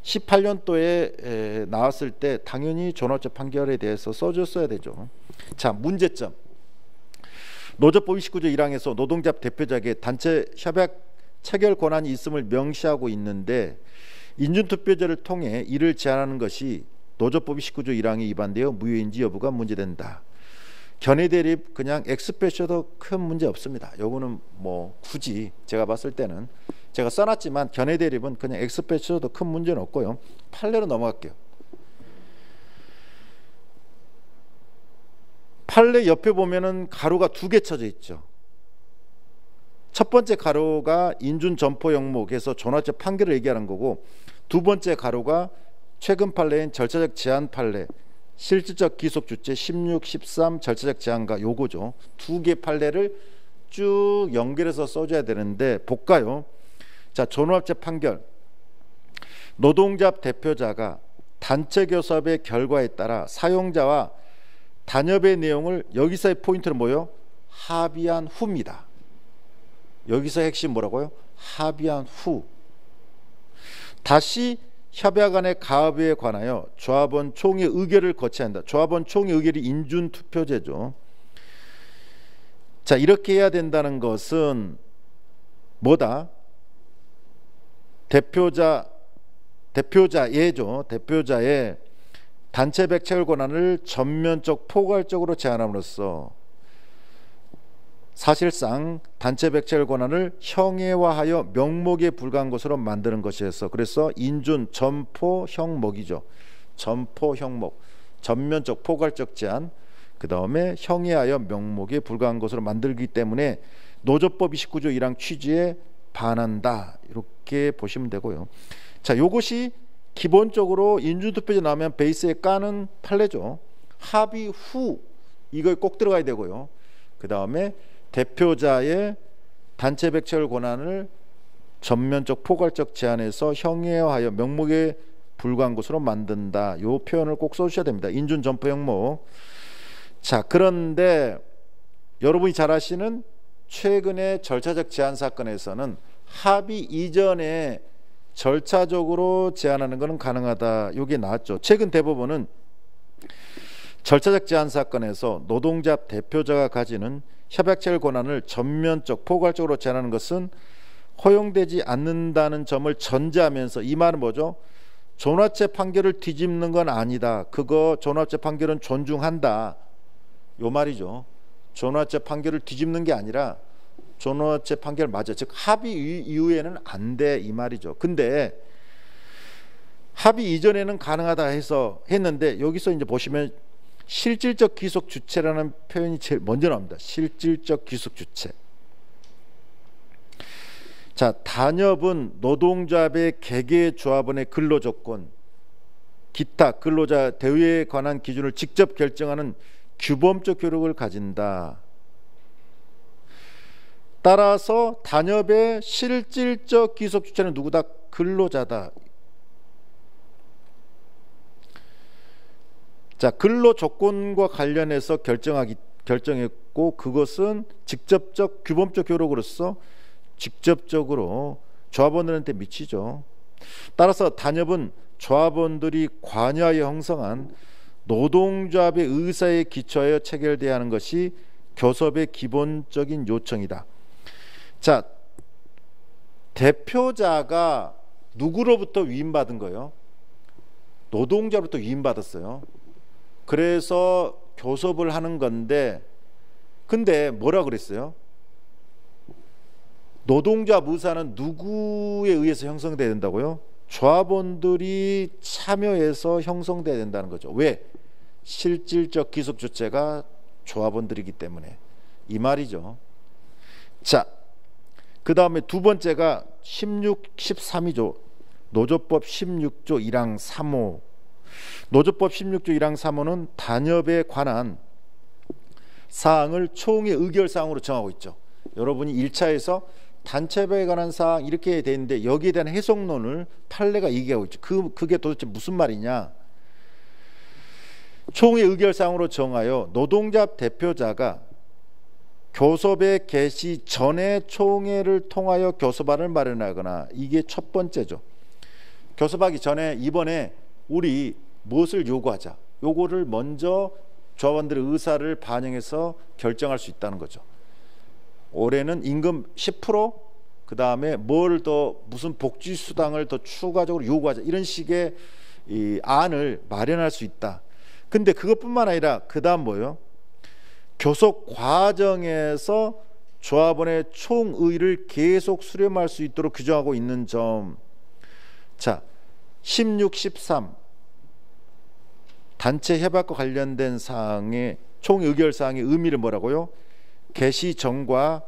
18년도에 나왔을 때 당연히 전합제 판결에 대해서 써줬어야 되죠. 자, 문제점. 노조법 29조 1항에서 노동자 대표자에게 단체 협약 체결 권한이 있음을 명시하고 있는데 인준투표제를 통해 이를 제한하는 것이 노조법 29조 1항에 위반되어 무효인지 여부가 문제된다. 견해대립 그냥 엑스프레셔도 큰 문제 없습니다. 요거는 뭐 굳이 제가 봤을 때는 제가 써놨지만 견해대립은 그냥 엑스프레셔도 큰 문제는 없고요. 판례로 넘어갈게요. 판례 옆에 보면은 가로가 두 개 쳐져 있죠. 첫 번째 가로가 인준 점포 영목에서 전화제 판결을 얘기하는 거고, 두 번째 가로가 최근 판례인 절차적 제한 판례, 실질적 기속 주체 16, 13 절차적 제한과 요거죠. 두 개 판례를 쭉 연결해서 써줘야 되는데 볼까요? 자, 전원합체 판결. 노동자 대표자가 단체 교섭의 결과에 따라 사용자와 단협의 내용을 여기서의 포인트는 뭐예요? 합의한 후입니다. 여기서 핵심 뭐라고요? 합의한 후. 다시 협약안의 가압에 관하여 조합원 총의 의결을 거쳐야 한다. 조합원 총의 의결이 인준투표제죠. 자, 이렇게 해야 된다는 것은 뭐다? 대표자의 단체 백체결 권한을 전면적 포괄적으로 제한함으로써 사실상 단체 백체결 권한을 형해화하여 명목에 불과한 것으로 만드는 것이어서, 그래서 인준 점포 형목이죠. 점포 형목, 전면적 포괄적 제한. 그 다음에 형에 하여 명목에 불과한 것으로 만들기 때문에 노조법 29조 1항 취지에 반한다, 이렇게 보시면 되고요. 자, 요것이 기본적으로 인준투표제 나오면 베이스에 까는 판례죠. 합의 후 이거 꼭 들어가야 되고요. 그 다음에 대표자의 단체 백채울 권한을 전면적 포괄적 제한해서 형해하여 명목에 불과한 것으로 만든다, 요 표현을 꼭 써주셔야 됩니다. 인준 전포 형목. 자, 그런데 여러분이 잘 아시는 최근의 절차적 제한 사건에서는 합의 이전에 절차적으로 제한하는 것은 가능하다, 이게 나왔죠. 최근 대법원은 절차적 제한 사건에서 노동자 대표자가 가지는 협약체결 권한을 전면적 포괄적으로 제한하는 것은 허용되지 않는다는 점을 전제하면서, 이 말은 뭐죠? 존화체 판결을 뒤집는 건 아니다, 그거 존화체 판결은 존중한다, 요 말이죠. 존화체 판결을 뒤집는 게 아니라 존화체 판결 맞아, 즉 합의 이후에는 안 돼, 이 말이죠. 근데 합의 이전에는 가능하다 해서 했는데, 여기서 이제 보시면 실질적 귀속 주체라는 표현이 제일 먼저 나옵니다. 실질적 귀속 주체. 자, 단협은 노동조합의 개개 조합원의 근로조건, 기타 근로자 대우에 관한 기준을 직접 결정하는 규범적 효력을 가진다. 따라서 단협의 실질적 귀속 주체는 누구다? 근로자다. 자, 근로 조건과 관련해서 결정했고, 그것은 직접적 규범적 효력으로서 직접적으로 조합원들한테 미치죠. 따라서 단협은 조합원들이 관여하여 형성한 노동조합의 의사에 기초하여 체결돼야 하는 것이 교섭의 기본적인 요청이다. 자, 대표자가 누구로부터 위임받은 거예요? 노동자로부터 위임받았어요. 그래서 교섭을 하는 건데, 근데 뭐라 그랬어요? 노동조합 의사는 누구에 의해서 형성돼야 된다고요? 조합원들이 참여해서 형성돼야 된다는 거죠. 왜? 실질적 기속 주체가 조합원들이기 때문에, 이 말이죠. 자, 그 다음에 두 번째가 13조죠. 노조법 16조 1항 3호. 노조법 16조 1항 3호는 단협에 관한 사항을 총회 의결사항으로 정하고 있죠. 여러분이 1차에서 단체배에 관한 사항 이렇게 돼 있는데, 여기에 대한 해석론을 판례가 얘기하고 있죠. 그게 도대체 무슨 말이냐? 총회 의결사항으로 정하여 노동조합 대표자가 교섭에 개시 전에 총회를 통하여 교섭안을 마련하거나, 이게 첫 번째죠. 교섭하기 전에 이번에 우리 무엇을 요구하자, 요거를 먼저 조합원들의 의사를 반영해서 결정할 수 있다는 거죠. 올해는 임금 10%, 그 다음에 뭘 더, 무슨 복지수당을 더 추가적으로 요구하자, 이런 식의 이 안을 마련할 수 있다. 근데 그것뿐만 아니라 그 다음 뭐예요? 교섭 과정에서 조합원의 총의를 계속 수렴할 수 있도록 규정하고 있는 점. 자, 16, 13 단체 협약과 관련된 사항의 총의결 사항의 의미를 뭐라고요? 개시 전과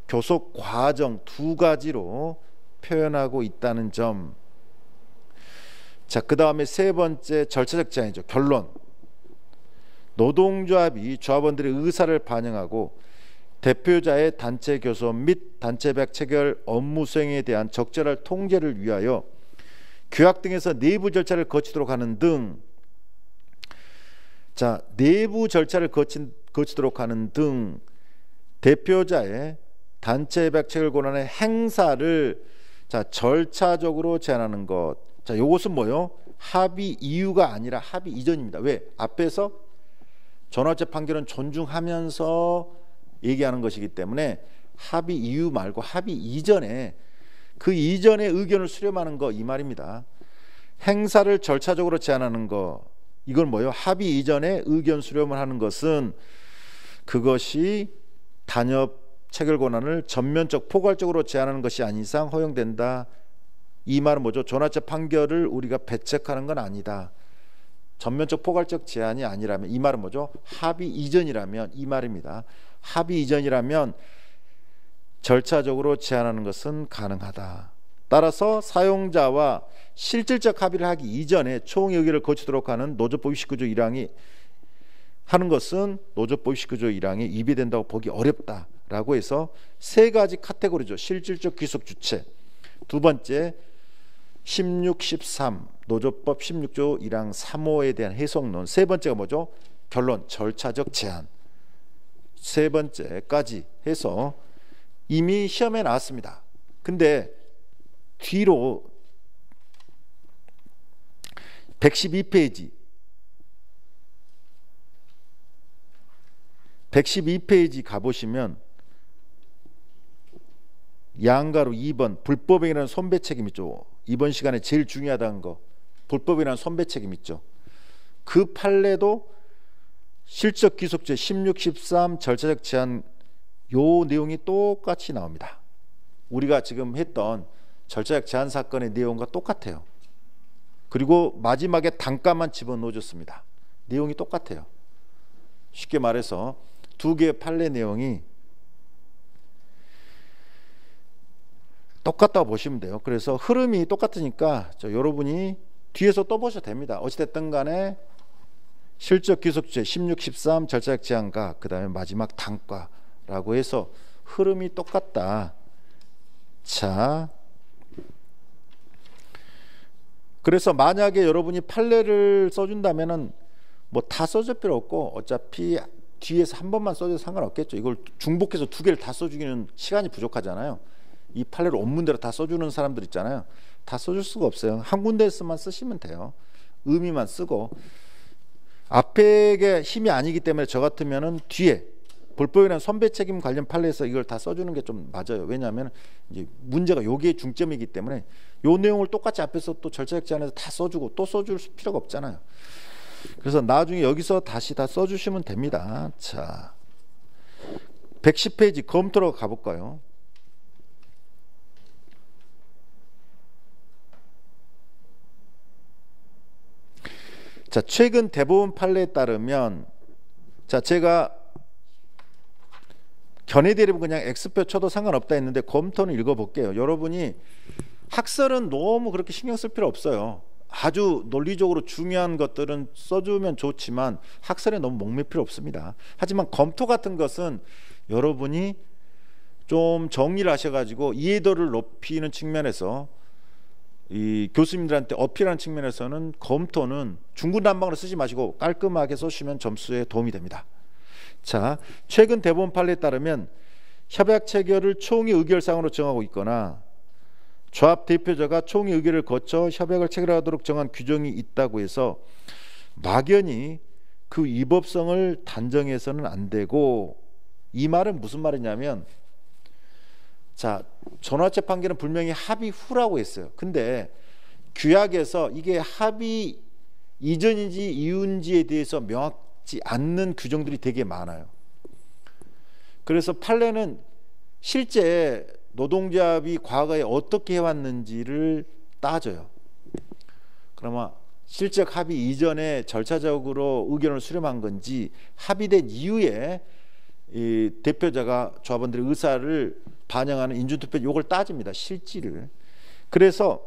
교섭 과정 두 가지로 표현하고 있다는 점. 자, 그 다음에 세 번째 절차적 제한이죠. 결론. 노동조합이 조합원들의 의사를 반영하고 대표자의 단체 교섭 및 단체 계약 체결 업무 수행에 대한 적절한 통제를 위하여 규약 등에서 내부 절차를 거치도록 하는 등. 자, 내부 절차를 거치도록 하는 등 대표자의 단체 계약 체결 권한의 행사를 자 절차적으로 제한하는 것. 자, 요것은 뭐요? 합의 이유가 아니라 합의 이전입니다. 왜? 앞에서 전화제 판결은 존중하면서 얘기하는 것이기 때문에 합의 이유 말고 합의 이전에, 그 이전에 의견을 수렴하는 거, 이 말입니다. 행사를 절차적으로 제한하는 거, 이건 뭐예요? 합의 이전에 의견 수렴을 하는 것은 그것이 단협 체결 권한을 전면적 포괄적으로 제한하는 것이 아닌 이상 허용된다. 이 말은 뭐죠? 전화제 판결을 우리가 배척하는 건 아니다. 전면적 포괄적 제한이 아니라면, 이 말은 뭐죠? 합의 이전이라면 이 말입니다. 합의 이전이라면 절차적으로 제한하는 것은 가능하다. 따라서 사용자와 실질적 합의를 하기 이전에 총의 의결을 거치도록 하는 노조법 29조 1항이 하는 것은 노조법 19조 1항에 위배된다고 보기 어렵다라고 해서 세 가지 카테고리죠. 실질적 귀속 주체. 두 번째 16, 13 노조법 16조 1항 3호에 대한 해석론. 세 번째가 뭐죠? 결론, 절차적 제한. 세 번째까지 해서 이미 시험에 나왔습니다. 근데 뒤로 112페이지 가보시면 양가로 2번 불법행위라는 손배 책임 있죠. 이번 시간에 제일 중요하다는 거, 불법이라는 손배 책임 있죠. 그 판례도 실적 귀속죄 16, 13 절차적 제한 요 내용이 똑같이 나옵니다. 우리가 지금 했던 절차적 제한 사건의 내용과 똑같아요. 그리고 마지막에 단가만 집어넣어줬습니다. 내용이 똑같아요. 쉽게 말해서 두 개의 판례 내용이 똑같다고 보시면 돼요. 그래서 흐름이 똑같으니까 여러분이 뒤에서 또 보셔도 됩니다. 어찌됐든 간에 실적 귀속죄 16, 13 절차적 제한과 그 다음에 마지막 단가라고 해서 흐름이 똑같다. 자, 그래서 만약에 여러분이 판례를 써준다면은 뭐 다 써줄 필요 없고 어차피 뒤에서 한 번만 써줘도 상관없겠죠. 이걸 중복해서 두 개를 다 써주기는 시간이 부족하잖아요. 이 판례를 원문대로 다 써주는 사람들 있잖아요. 다 써줄 수가 없어요. 한 군데에서만 쓰시면 돼요. 의미만 쓰고 앞에 힘이 아니기 때문에 저 같으면은 뒤에 불법이라는 선배 책임 관련 판례에서 이걸 다 써주는 게 좀 맞아요. 왜냐하면 이제 문제가 여기에 중점이기 때문에 요 내용을 똑같이 앞에서 또 절차적 제한에서 다 써주고 또 써줄 필요가 없잖아요. 그래서 나중에 여기서 다시 다 써주시면 됩니다. 자, 110페이지 검토로 가볼까요? 자, 최근 대법원 판례에 따르면, 자, 제가 견해 대립은 그냥 X표 쳐도 상관없다 했는데 검토는 읽어볼게요. 여러분이 학설은 너무 그렇게 신경 쓸 필요 없어요. 아주 논리적으로 중요한 것들은 써주면 좋지만 학설에 너무 목맬 필요 없습니다. 하지만 검토 같은 것은 여러분이 좀 정리를 하셔가지고 이해도를 높이는 측면에서 이 교수님들한테 어필하는 측면에서는 검토는 중구난방으로 쓰지 마시고 깔끔하게 써주시면 점수에 도움이 됩니다. 자, 최근 대법원 판례에 따르면 협약 체결을 총의 의결사항으로 정하고 있거나 조합 대표자가 총의 의결을 거쳐 협약을 체결하도록 정한 규정이 있다고 해서 막연히 그 위법성을 단정해서는 안 되고, 이 말은 무슨 말이냐면, 자, 전화체 판결은 분명히 합의 후라고 했어요. 근데 규약에서 이게 합의 이전인지 이후인지에 대해서 명확지 않는 규정들이 되게 많아요. 그래서 판례는 실제 노동조합이 과거에 어떻게 해왔는지를 따져요. 그러면 실적 합의 이전에 절차적으로 의견을 수렴한 건지 합의된 이후에 이 대표자가 조합원들의 의사를 반영하는 인준투표 이걸 따집니다. 실질을. 그래서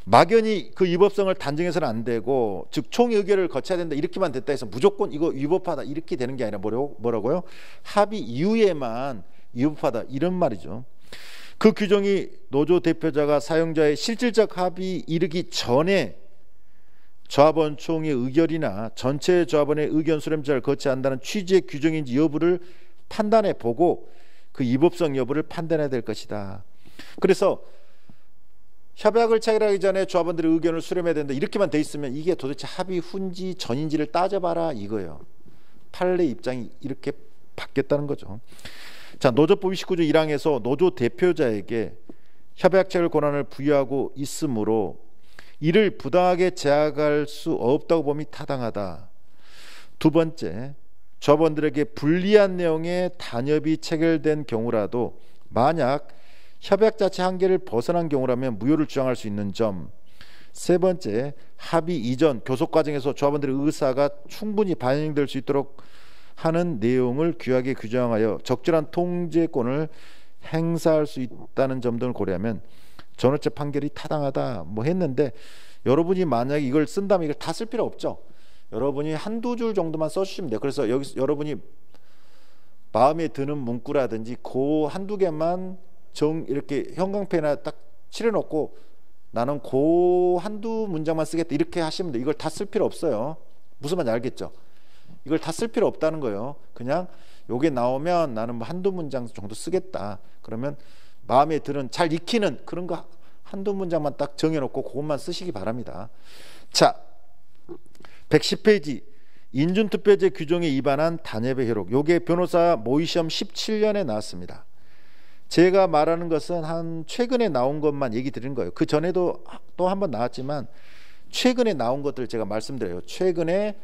막연히 그 위법성을 단정해서는 안 되고, 즉 총의 의결을 거쳐야 된다 이렇게만 됐다 해서 무조건 이거 위법하다 이렇게 되는 게 아니라 뭐라고요? 합의 이후에만 위법하다 이런 말이죠. 그 규정이 노조 대표자가 사용자의 실질적 합의 이르기 전에 조합원 총의 의결이나 전체 조합원의 의견 수렴자를 거쳐야 한다는 취지의 규정인지 여부를 판단해 보고 그 위법성 여부를 판단해야 될 것이다. 그래서 협약을 체결하기 전에 조합원들의 의견을 수렴해야 된다 이렇게만 돼 있으면 이게 도대체 합의 후인지 전인지를 따져봐라 이거예요. 판례 입장이 이렇게 바뀌었다는 거죠. 자, 노조법 29조 1항에서 노조 대표자에게 협약 체결 권한을 부여하고 있으므로 이를 부당하게 제약할 수 없다고 봄이 타당하다. 두 번째, 조합원들에게 불리한 내용의 단협이 체결된 경우라도 만약 협약 자체 한계를 벗어난 경우라면 무효를 주장할 수 있는 점. 세 번째, 합의 이전 교섭 과정에서 조합원들의 의사가 충분히 반영될 수 있도록 하는 내용을 규약에 규정하여 적절한 통제권을 행사할 수 있다는 점 등을 고려하면 전원체 판결이 타당하다 뭐 했는데, 여러분이 만약에 이걸 쓴다면 이걸 다 쓸 필요 없죠. 여러분이 한두 줄 정도만 써주시면 돼요. 그래서 여기 여러분이 마음에 드는 문구라든지 그 한두 개만 이렇게 형광펜에 딱 칠해놓고 나는 그 한두 문장만 쓰겠다 이렇게 하시면 돼요. 이걸 다 쓸 필요 없어요. 무슨 말인지 알겠죠? 이걸 다 쓸 필요 없다는 거예요. 그냥 요게 나오면 나는 뭐 한두 문장 정도 쓰겠다. 그러면 마음에 드는 잘 익히는 그런 거 한두 문장만 딱 정해놓고 그것만 쓰시기 바랍니다. 자, 110페이지 인준투표제 규정에 위반한 단협의 효력. 요게 변호사 모의시험 17년에 나왔습니다. 제가 말하는 것은 한 최근에 나온 것만 얘기 드리는 거예요. 그 전에도 또 한 번 나왔지만 최근에 나온 것들 제가 말씀드려요. 최근에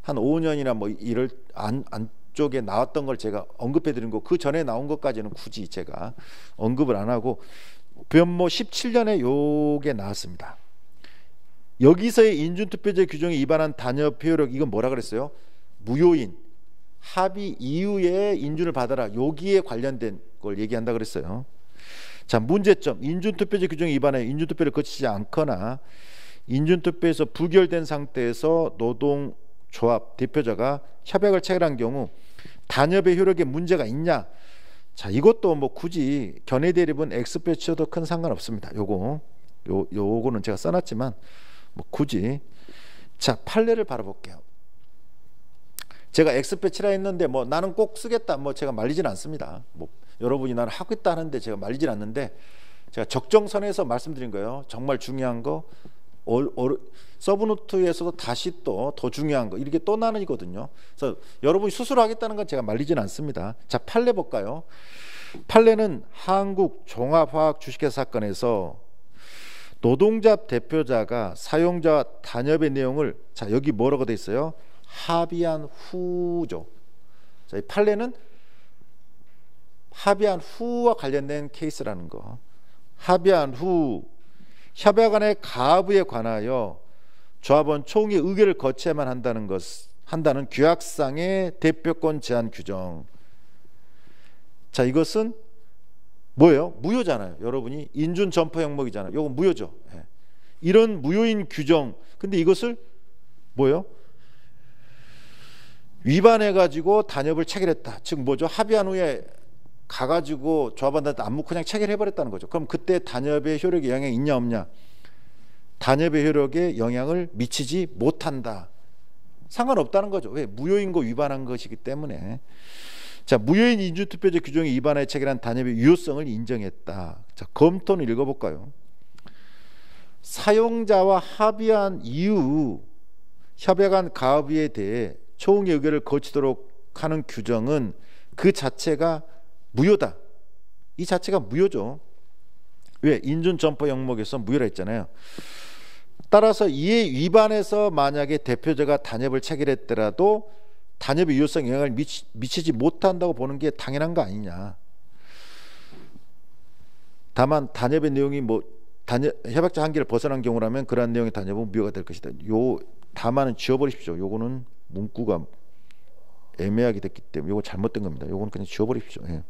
한 5년이나 뭐 이럴 안쪽에 나왔던 걸 제가 언급해 드린 거, 그 전에 나온 것까지는 굳이 제가 언급을 안 하고 변모 17년에 요게 나왔습니다. 여기서의 인준투표제 규정에 위반한 단협 효력, 이건 뭐라 그랬어요? 무효인 합의 이후에 인준을 받아라, 여기에 관련된 걸 얘기한다 그랬어요. 자, 문제점. 인준투표제 규정에 위반하여 인준투표를 거치지 않거나 인준투표에서 부결된 상태에서 노동조합 대표자가 협약을 체결한 경우 단협의 효력에 문제가 있냐? 자, 이것도 뭐 굳이 견해 대립은 X표 치어도 큰 상관없습니다. 요거는 제가 써놨지만 뭐 굳이. 자, 판례를 바라볼게요. 제가 X표 치라 했는데 뭐 나는 꼭 쓰겠다 뭐 제가 말리진 않습니다. 뭐 여러분이 나는 하겠다 하는데 제가 말리진 않는데, 제가 적정선에서 말씀드린 거예요. 정말 중요한 거 서브노트에서도 다시 또 더 중요한 거 이렇게 또 나누거든요. 그래서 여러분이 스스로 하겠다는 건 제가 말리진 않습니다. 자, 판례 볼까요? 판례는 한국 종합화학 주식회사 사건에서 노동자 대표자가 사용자와 단협의 내용을, 자 여기 뭐라고 돼 있어요? 합의한 후죠. 자, 이 판례는 합의한 후와 관련된 케이스라는 거. 합의한 후 협약 안의 가부에 관하여 조합원 총회 의결을 거쳐야만 한다는 규약상의 대표권 제한 규정. 자, 이것은 뭐예요? 무효잖아요. 여러분이 인준 점포 형목이잖아요. 이건 무효죠. 예. 이런 무효인 규정, 근데 이것을 뭐예요? 위반해 가지고 단협을 체결했다. 즉 뭐죠? 합의한 후에 가가지고 조합원들한테 안 묻고 그냥 체결해 버렸다는 거죠. 그럼 그때 단협의 효력에 영향이 있냐 없냐? 단협의 효력에 영향을 미치지 못한다. 상관없다는 거죠. 왜? 무효인 거 위반한 것이기 때문에. 자, 무효인 인준투표제 규정에 위반하여 체결한 단협의 유효성을 인정했다. 자, 검토는 읽어볼까요? 사용자와 합의한 이후 협약한 가업에 대해 총회 의결을 거치도록 하는 규정은 그 자체가 무효다. 이 자체가 무효죠. 왜? 인준점포 영목에서 무효라 했잖아요. 따라서 이에 위반해서 만약에 대표자가 단협을 체결했더라도 단협의 유효성에 영향을 미치지 못한다고 보는 게 당연한 거 아니냐. 다만 단협의 내용이 뭐 협약자 한계를 벗어난 경우라면 그러한 내용의 단협은 무효가 될 것이다. 요 다만은 지워버리십시오. 요거는 문구가 애매하게 됐기 때문에 요거 잘못된 겁니다. 요거는 그냥 지워버리십시오. 예.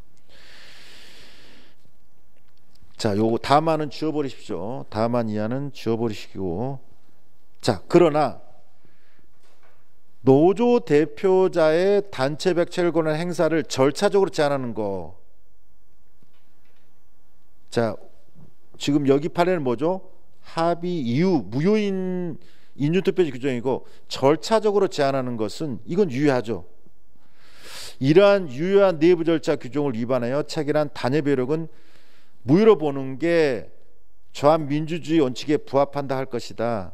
자, 요거 다만은 지워버리십시오. 다만 이하는 지워버리시고. 자, 그러나 노조 대표자의 단체백 체결 권한 행사를 절차적으로 제한하는 거. 자, 지금 여기 판례는 뭐죠? 합의 이후 무효인 인준투표제 규정이고 절차적으로 제한하는 것은 이건 유효하죠. 이러한 유효한 내부 절차 규정을 위반하여 체결한 단협의 효력은 무효로 보는 게 조합민주주의 원칙에 부합한다 할 것이다.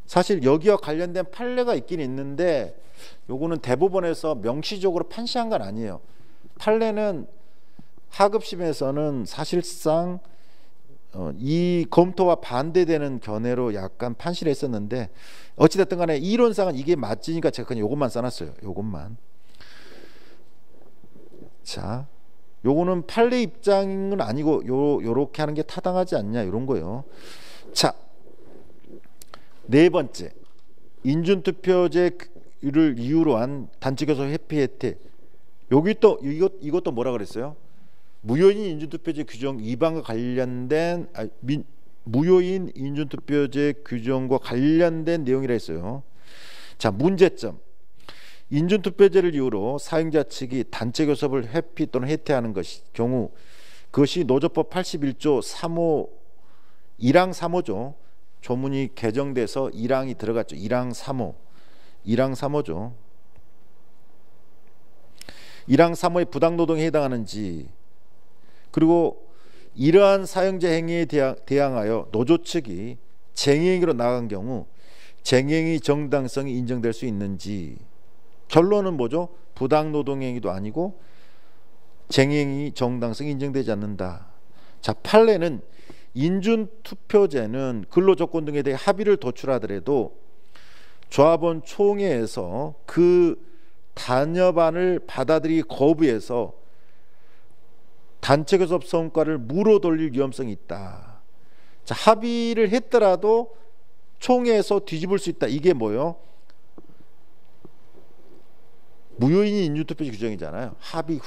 사실 여기와 관련된 판례가 있긴 있는데 요거는 대법원에서 명시적으로 판시한 건 아니에요. 판례는 하급심에서는 사실상 이 검토와 반대되는 견해로 약간 판시를 했었는데 어찌됐든 간에 이론상은 이게 맞으니까 제가 그냥 요것만 써놨어요. 요것만. 자, 요거는 판례 입장은 아니고 요렇게 하는 게 타당하지 않냐 이런 거예요. 자, 네 번째, 인준투표제를 이유로 한 단체교섭 회피 혜택. 여기 또 이것도 뭐라 그랬어요? 무효인 인준투표제 규정 위반과 관련된 무효인 인준투표제 규정과 관련된 내용이라 했어요. 자, 문제점. 인준투표제를 이유로 사용자 측이 단체교섭을 회피 또는 해태하는 경우 그것이 노조법 81조 3호 1항 3호죠. 조문이 개정돼서 1항이 들어갔죠. 1항 3호 3호죠. 1항 3호의 부당노동에 해당하는지, 그리고 이러한 사용자 행위에 대항하여 노조 측이 쟁의행위로 나간 경우 쟁의행위 정당성이 인정될 수 있는지. 결론은 뭐죠? 부당노동행위도 아니고 쟁의행위 정당성이 인정되지 않는다. 자, 판례는 인준투표제는 근로조건 등에 대해 합의를 도출하더라도 조합원 총회에서 그 단협안을 받아들이기 거부해서 단체교섭 성과를 무로 돌릴 위험성이 있다. 자, 합의를 했더라도 총회에서 뒤집을 수 있다. 이게 뭐예요? 무효인 인준투표제 규정이잖아요. 합의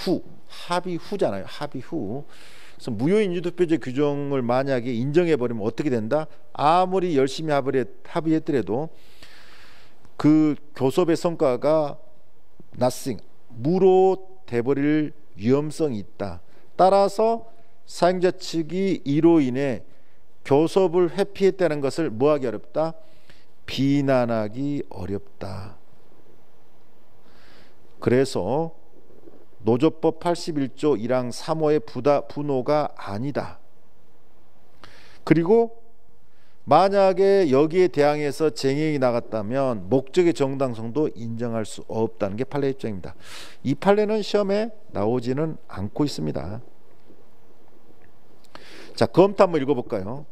후잖아요. 합의 후. 그래서 무효인 인준투표제 규정을 만약에 인정해버리면 어떻게 된다? 아무리 열심히 합의했더라도 그 교섭의 성과가 nothing, 무로 돼버릴 위험성이 있다. 따라서 사용자 측이 이로 인해 교섭을 회피했다는 것을 뭐하기 어렵다? 비난하기 어렵다. 그래서 노조법 81조 1항 3호의 분호가 아니다. 그리고 만약에 여기에 대항해서 쟁행이 나갔다면 목적의 정당성도 인정할 수 없다는 게 판례 입장입니다. 이 판례는 시험에 나오지는 않고 있습니다. 자, 그럼부터 한번 읽어볼까요?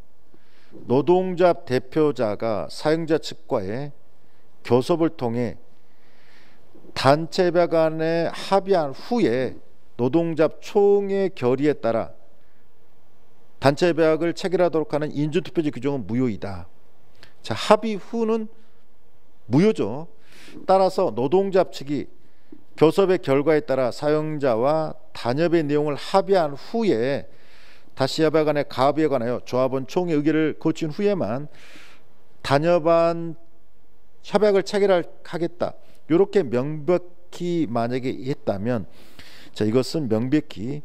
노동조합 대표자가 사용자 측과의 교섭을 통해 단체별 간에 합의한 후에 노동조합 총회 결의에 따라 단체 계약을 체결하도록 하는 인준투표제 규정은 무효이다. 자, 합의 후는 무효죠. 따라서 노동조합 측이 교섭의 결과에 따라 사용자와 단협의 내용을 합의한 후에 다시 협약 간의 가압에 관하여 조합원 총회 의결을 거친 후에만 단협안 협약을 체결하겠다. 이렇게 명백히 만약에 했다면, 자, 이것은 명백히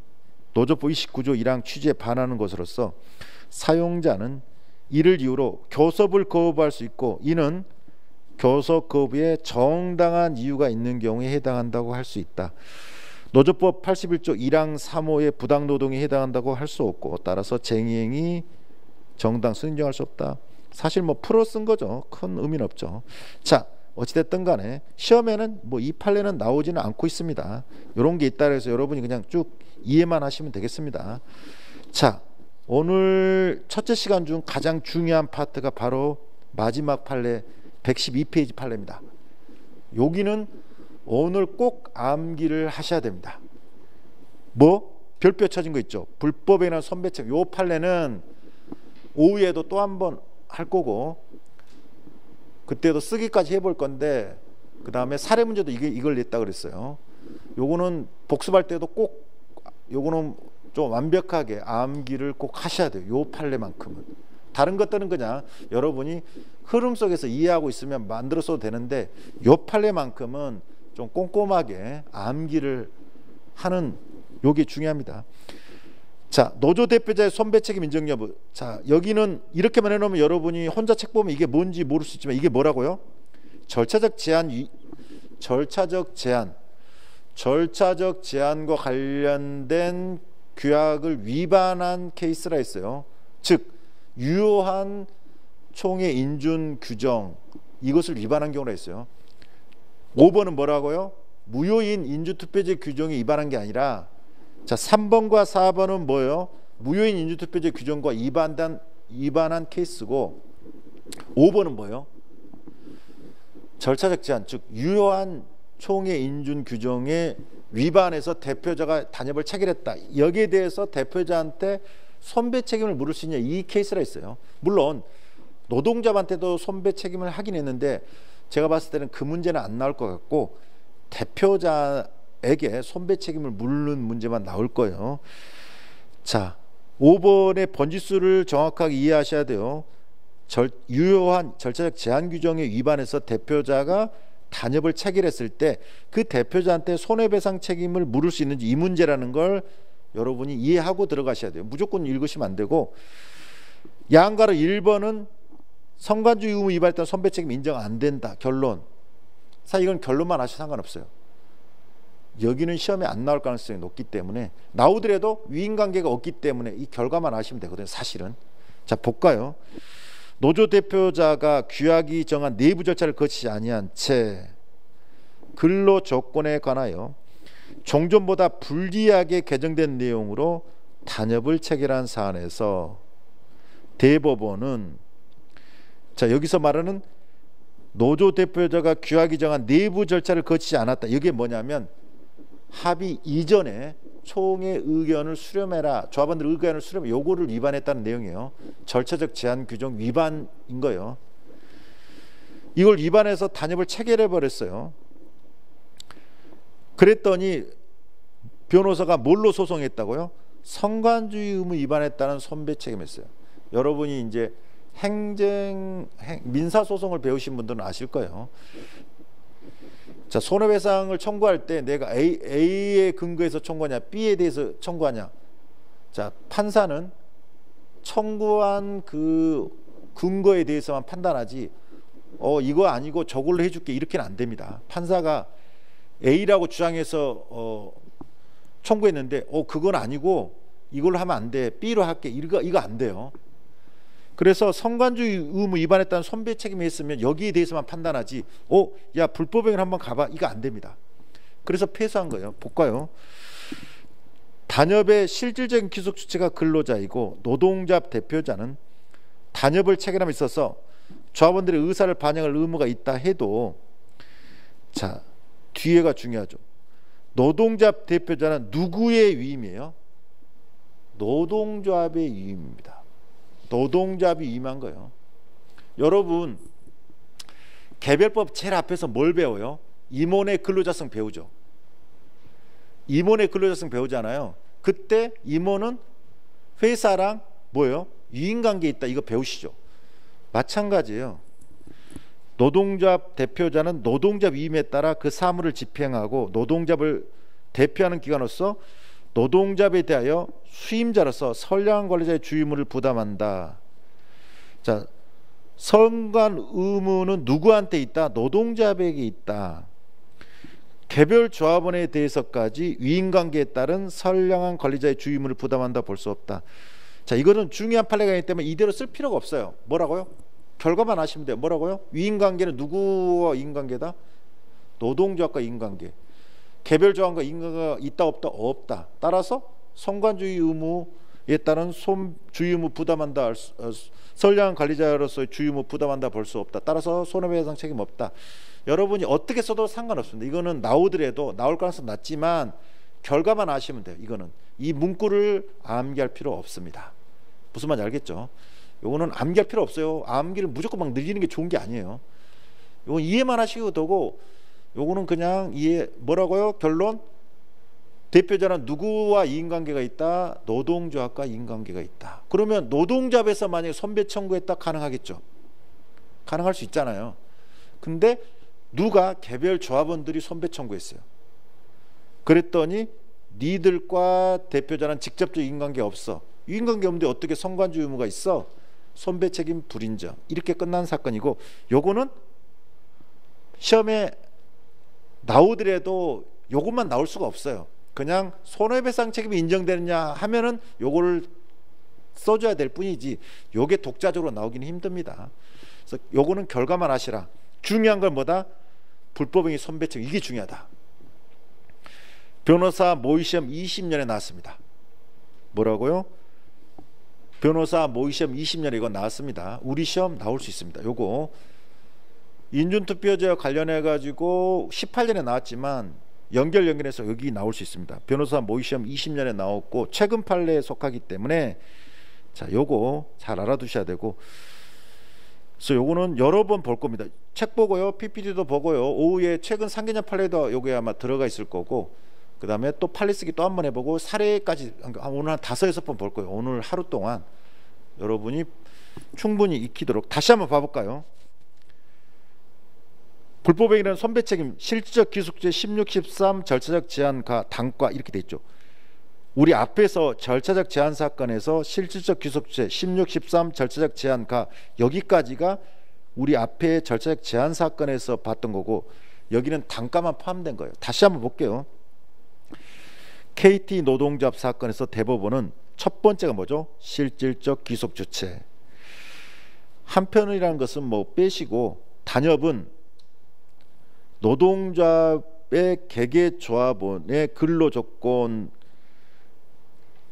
노조법 29조 1항 취지에 반하는 것으로서 사용자는 이를 이유로 교섭을 거부할 수 있고, 이는 교섭 거부에 정당한 이유가 있는 경우에 해당한다고 할 수 있다. 노조법 81조 1항 3호의 부당노동에 해당한다고 할 수 없고, 따라서 쟁의행위 정당성 인정할 수 없다. 사실 뭐 풀어 쓴 거죠. 큰 의미는 없죠. 자, 어찌됐든 간에 시험에는 뭐 이 판례는 나오지는 않고 있습니다. 이런 게 있다 해서 여러분이 그냥 쭉 이해만 하시면 되겠습니다. 자, 오늘 첫째 시간 중 가장 중요한 파트가 바로 마지막 판례 112페이지 판례입니다. 여기는 오늘 꼭 암기를 하셔야 됩니다. 뭐? 별표 쳐진 거 있죠. 불법에 관한 선배책. 요 판례는 오후에도 또 한 번 할 거고, 그때도 쓰기까지 해볼 건데, 그 다음에 사례 문제도 이걸 냈다 그랬어요. 요거는 복습할 때도 꼭 요거는 좀 완벽하게 암기를 꼭 하셔야 돼요. 요 판례만큼은. 다른 것들은 그냥 여러분이 흐름 속에서 이해하고 있으면 만들어 써도 되는데, 요 판례만큼은 좀 꼼꼼하게 암기를 하는 요게 중요합니다. 자, 노조 대표자의 손배 책임 인정 여부. 자, 여기는 이렇게만 해놓으면 여러분이 혼자 책 보면 이게 뭔지 모를 수 있지만, 이게 뭐라고요? 절차적 제한과 관련된 규약을 위반한 케이스라 했어요. 즉 유효한 총회 인준 규정, 이것을 위반한 경우라 했어요. 5번은 뭐라고요? 무효인 인준투표제 규정이 위반한 게 아니라, 자, 3번과 4번은 뭐예요? 무효인 인준투표제 규정과 위반한 케이스고, 5번은 뭐예요? 절차적 제한, 즉 유효한 총회 인준 규정에 위반해서 대표자가 단협을 체결했다. 여기에 대해서 대표자한테 손배 책임을 물을 수 있냐, 이 케이스라 했어요. 물론 노동자한테도 손배 책임을 하긴 했는데 제가 봤을 때는 그 문제는 안 나올 것 같고 대표자에게 손배 책임을 물는 문제만 나올 거예요. 자, 5번의 번지수를 정확하게 이해하셔야 돼요. 유효한 절차적 제한 규정에 위반해서 대표자가 단협을 체결했을 때 그 대표자한테 손해배상 책임을 물을 수 있는지 이 문제라는 걸 여러분이 이해하고 들어가셔야 돼요. 무조건 읽으시면 안 되고, 양가로 1번은 성관주의 의무 위반했던 손배 책임 인정 안 된다. 결론. 사실 이건 결론만 하셔도 상관없어요. 여기는 시험에 안 나올 가능성이 높기 때문에, 나오더라도 위인관계가 없기 때문에 이 결과만 아시면 되거든요. 사실은. 자, 볼까요? 노조 대표자가 규약이 정한 내부 절차를 거치지 아니한 채 근로 조건에 관하여 종전보다 불리하게 개정된 내용으로 단협을 체결한 사안에서 대법원은, 자, 여기서 말하는 노조 대표자가 규약이 정한 내부 절차를 거치지 않았다. 이게 뭐냐면 합의 이전에 총회 의견을 수렴해라, 조합원들 의견을 수렴해, 요거를 위반했다는 내용이에요. 절차적 제한 규정 위반인 거예요. 이걸 위반해서 단협을 체결해 버렸어요. 그랬더니 변호사가 뭘로 소송했다고요? 성관주의 의무 위반했다는 손배 책임했어요. 여러분이 이제 민사 소송을 배우신 분들은 아실 거예요. 자, 손해배상을 청구할 때 내가 A에 근거해서 청구하냐, B에 대해서 청구하냐. 자, 판사는 청구한 그 근거에 대해서만 판단하지, 이거 아니고 저걸로 해줄게, 이렇게는 안 됩니다. 판사가 A라고 주장해서 청구했는데 그건 아니고 이걸로 하면 안 돼, B로 할게, 이거 안 돼요. 그래서 성관주의 의무 위반했다는 손배 책임이 있으면 여기에 대해서만 판단하지, 야 불법행위를 한번 가봐, 이거 안 됩니다. 그래서 패소한 거예요. 볼까요? 단협의 실질적인 귀속 주체가 근로자이고 노동자 대표자는 단협을 체결함에 있어서 조합원들의 의사를 반영할 의무가 있다 해도, 자, 뒤에가 중요하죠. 노동자 대표자는 누구의 위임이에요? 노동조합의 위임입니다. 노동조합이 위임한 거예요. 여러분, 개별법 제일 앞에서 뭘 배워요? 임원의 근로자성 배우죠. 임원의 근로자성 배우잖아요. 그때 임원은 회사랑 뭐예요? 유인관계에 있다, 이거 배우시죠. 마찬가지예요. 노동조합 대표자는 노동조합 위임에 따라 그 사무를 집행하고 노동조합을 대표하는 기관으로서 노동조합에 대하여 수임자로서 선량한 관리자의 주의 의무를 부담한다. 자, 선관 의무는 누구한테 있다? 노동조합에게 있다. 개별 조합원에 대해서까지 위임관계에 따른 선량한 관리자의 주의 의무를 부담한다 볼 수 없다. 자, 이거는 중요한 판례가 있기 때문에 이대로 쓸 필요가 없어요. 뭐라고요? 결과만 아시면 돼요. 뭐라고요? 위임관계는 누구와 위임관계다? 노동조합과 위임관계. 개별 조합과 위임관계가 있다 없다? 없다. 따라서 선관주의 의무에 따른 주의 의무 부담한다, 선량한 관리자로서의 주의 의무 부담한다 볼 수 없다. 따라서 손해배상 책임 없다. 여러분이 어떻게 써도 상관없습니다. 이거는 나오더라도, 나올 가능성 낮지만 결과만 아시면 돼요. 이거는 이 문구를 암기할 필요 없습니다. 무슨 말인지 알겠죠? 요거는 암기할 필요 없어요. 암기를 무조건 막 늘리는 게 좋은 게 아니에요. 요건 이해만 하시고 되고, 요거는 그냥 뭐라고요? 결론, 대표자는 누구와 이인관계가 있다? 노동조합과 이인관계가 있다. 그러면 노동조합에서 만약에 손배 청구했다? 가능하겠죠. 가능할 수 있잖아요. 근데 누가? 개별 조합원들이 손배 청구했어요. 그랬더니 니들과 대표자는 직접적 이인관계 없어. 이인관계 없는데 어떻게 선관주의 의무가 있어? 손배 책임 불인정. 이렇게 끝난 사건이고, 요거는 시험에 나오더라도 요것만 나올 수가 없어요. 그냥 손해배상 책임이 인정되느냐 하면은 요거를 써줘야 될 뿐이지, 요게 독자적으로 나오기는 힘듭니다. 그래서 요거는 결과만 하시라. 중요한 건 뭐다? 불법행위 손배 책임, 이게 중요하다. 변호사 모의시험 20년에 나왔습니다. 뭐라고요? 변호사 모의시험 20년에 이거 나왔습니다. 우리 시험 나올 수 있습니다. 요거 인준투표제와 관련해 가지고 18년에 나왔지만 연결해서 여기 나올 수 있습니다. 변호사 모의시험 20년에 나왔고 최근 판례에 속하기 때문에, 자, 요거 잘 알아두셔야 되고, 그래서 요거는 여러 번 볼 겁니다. 책 보고요, PPT도 보고요, 오후에 최근 상기년 판례도 요게 아마 들어가 있을 거고, 그 다음에 또 판례 쓰기 또 한 번 해보고 사례까지 오늘 한 5-6번 볼 거예요. 오늘 하루 동안 여러분이 충분히 익히도록. 다시 한번 봐볼까요? 불법행위는 선배 책임, 실질적 기속죄 16, 13, 절차적 제한 단과 이렇게 돼 있죠. 우리 앞에서 절차적 제한 사건에서 실질적 기속죄 16, 13, 절차적 제한 여기까지가 우리 앞에 절차적 제한 사건에서 봤던 거고, 여기는 단가만 포함된 거예요. 다시 한번 볼게요. KT 노동조합 사건에서 대법원은 첫 번째가 뭐죠? 실질적 귀속 주체. 한편이라는 것은 뭐 빼시고, 단협은 노동조합의 개개조합원의 근로조건,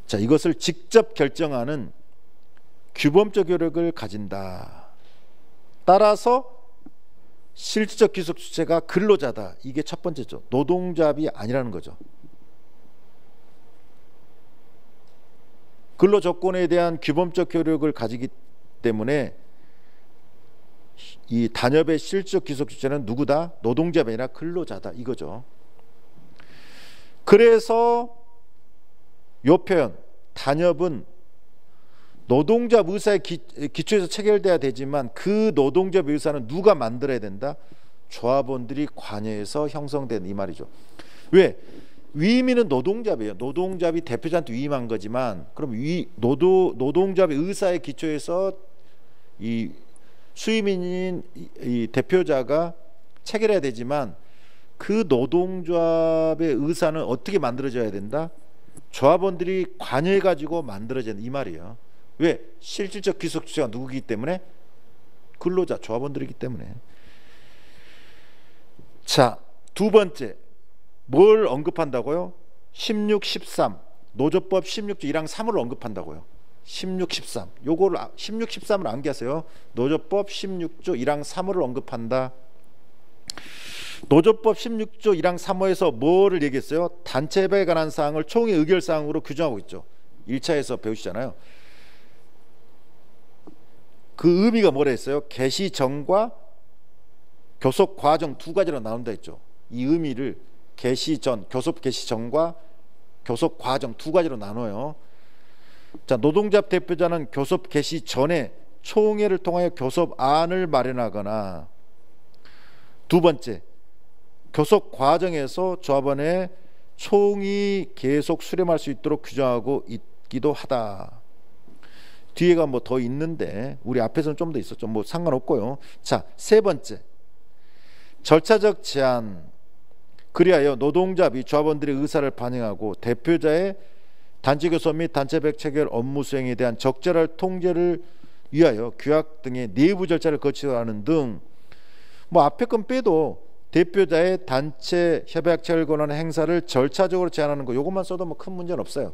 자, 이것을 직접 결정하는 규범적 효력을 가진다. 따라서 실질적 귀속 주체가 근로자다. 이게 첫 번째죠. 노동조합이 아니라는 거죠. 근로조건에 대한 규범적 효력을 가지기 때문에 이 단협의 실질적 귀속 주체는 누구다? 노동조합이 아니라 근로자다. 이거죠. 그래서 요 표현, 단협은 노동조합 의사의 기초에서 체결돼야 되지만 그 노동조합 의사는 누가 만들어야 된다? 조합원들이 관여해서 형성된, 이 말이죠. 왜? 위임인은 노동조합이에요. 노동조합이 대표자한테 위임한 거지만, 그럼 노동조합의 의사의 기초에서 이 수임인인 이 대표자가 체결해야 되지만, 그 노동조합의 의사는 어떻게 만들어져야 된다? 조합원들이 관여해가지고 만들어진, 이 말이에요. 왜? 실질적 귀속주체가 누구이기 때문에? 근로자, 조합원들이기 때문에. 자, 두 번째, 뭘 언급한다고요? 16, 13, 노조법 16조 1항 3을 언급한다고요. 16, 13, 요거를 16, 13을 암기하세요. 노조법 16조 1항 3호를 언급한다. 노조법 16조 1항 3호에서 뭐를 얘기했어요? 단체배에 관한 사항을 총회 의결사항으로 규정하고 있죠. 1차에서 배우시잖아요. 그 의미가 뭐라 했어요? 개시 전과 교섭 과정 두 가지로 나눈다 했죠. 이 의미를 개시 전, 교섭 개시 전과 교섭 과정 두 가지로 나눠요. 자, 노동조합 대표자는 교섭 개시 전에 총회를 통하여 교섭안을 마련하거나, 두 번째, 교섭 과정에서 조합원의 총의 계속 수렴할 수 있도록 규정하고 있기도 하다. 뒤에가 뭐 더 있는데 우리 앞에서는 좀 더 있었죠. 뭐 상관없고요. 자, 세 번째, 절차적 제한. 그리하여 노동조합이 조합원들의 의사를 반영하고 대표자의 단체교섭 및 단체백 체결 업무 수행에 대한 적절한 통제를 위하여 규약 등의 내부 절차를 거치하는 등, 뭐 앞에 건 빼도 대표자의 단체 협약 체결 권한 행사를 절차적으로 제한하는 거, 요것만 써도 뭐 큰 문제는 없어요.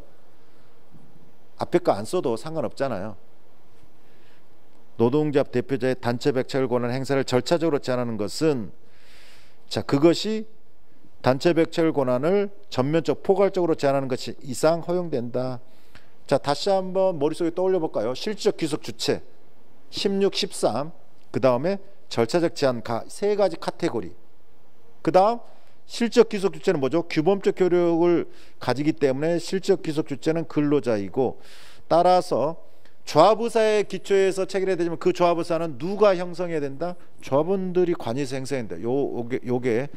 앞에 거 안 써도 상관없잖아요. 노동조합 대표자의 단체 협약 체결 권한 행사를 절차적으로 제한하는 것은, 자, 그것이 단체 협약 체결 권한을 전면적 포괄적으로 제한하는 것이 이상 허용된다. 자, 다시 한번 머릿속에 떠올려 볼까요? 실질적 귀속 주체 16, 13, 그 다음에 절차적 제한 세 가지 카테고리. 그 다음 실질적 귀속 주체는 뭐죠? 규범적 효력을 가지기 때문에 실질적 귀속 주체는 근로자이고, 따라서 조합의사의 기초에서 체결해야 되지만 그 조합의사는 누가 형성해야 된다? 조합원들이 관여해서 형성해야 된다. 요게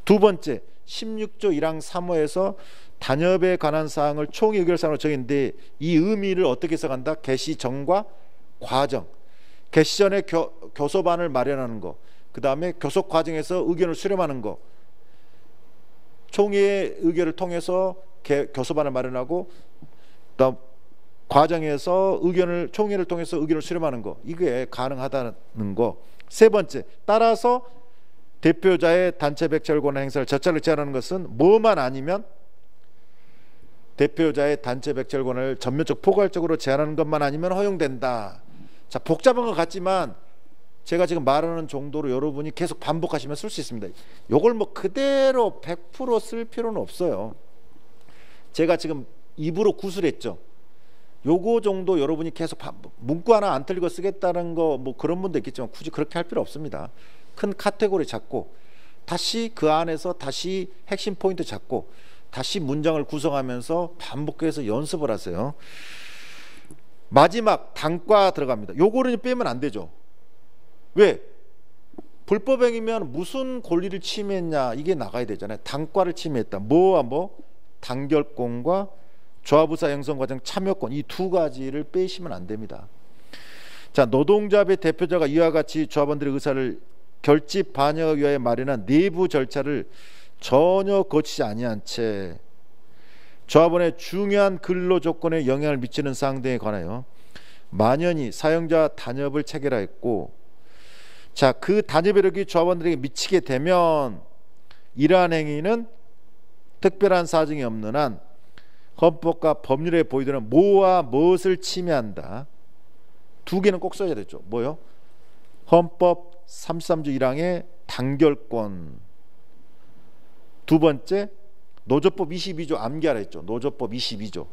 두 번째, 16조 1항 3호에서 단협에 관한 사항을 총의 의결사항으로 정했는데, 이 의미를 어떻게 해석한다? 개시 전과 과정, 개시 전에 교섭안을 마련하는 거, 그 다음에 교섭 과정에서 의견을 수렴하는 거, 총회의 의결을 통해서 교섭안을 마련하고, 그다음 과정에서 총회를 통해서 의견을 수렴하는 거, 이게 가능하다는 거. 세 번째, 따라서 대표자의 단체 백철 권한 행사를 절차를 제한하는 것은 뭐만 아니면, 대표자의 단체 백철 권한을 전면적 포괄적으로 제한하는 것만 아니면 허용된다. 자, 복잡한 것 같지만 제가 지금 말하는 정도로 여러분이 계속 반복하시면 쓸 수 있습니다. 요걸 뭐 그대로 100% 쓸 필요는 없어요. 제가 지금 입으로 구술했죠. 요거 정도 여러분이 계속 문구 하나 안 틀리고 쓰겠다는 거 뭐 그런 분도 있겠지만 굳이 그렇게 할 필요 없습니다. 큰 카테고리 잡고 다시 그 안에서 다시 핵심 포인트 잡고 다시 문장을 구성하면서 반복해서 연습을 하세요. 마지막 단과 들어갑니다. 요거는 빼면 안 되죠. 왜? 불법행위면 무슨 권리를 침해했냐 이게 나가야 되잖아요. 단과를 침해했다. 뭐와 뭐? 단결권과 조합의사 형성 과정 참여권, 이 두 가지를 빼시면 안 됩니다. 자, 노동조합의 대표자가 이와 같이 조합원들의 의사를 결집 반영하기 위하여 마련한 내부 절차를 전혀 거치지 아니한 채 조합원의 중요한 근로 조건에 영향을 미치는 사항 등에 관하여 만연히 사용자 단협을 체결하였고, 자, 그 단협 효력이 조합원들에게 미치게 되면 이러한 행위는 특별한 사정이 없는 한 헌법과 법률에 보이도록 뭐와 무엇을 침해한다. 두 개는 꼭 써야 되죠. 뭐요? 헌법 33조 1항의 단결권. 두 번째, 노조법 22조 암기하라 했죠. 노조법 22조.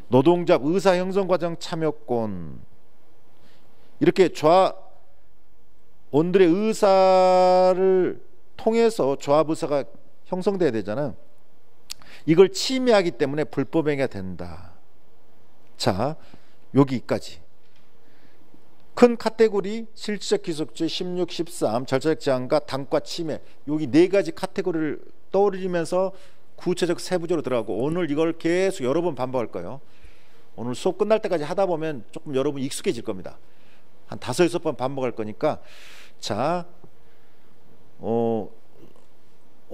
노동조합 의사 형성 과정 참여권. 이렇게 조합원들의 의사를 통해서 조합 의사가 형성돼야 되잖아요. 이걸 침해하기 때문에 불법행위가 된다. 자, 여기까지. 큰 카테고리 실질적 기속죄 16, 13 절차적 제한과 단과 침해, 여기 네 가지 카테고리를 떠올리면서 구체적 세부적으로 들어가고, 오늘 이걸 계속 여러 번 반복할 거예요. 오늘 수업 끝날 때까지 하다 보면 조금 여러분 익숙해질 겁니다. 한 5, 6번 반복할 거니까. 자,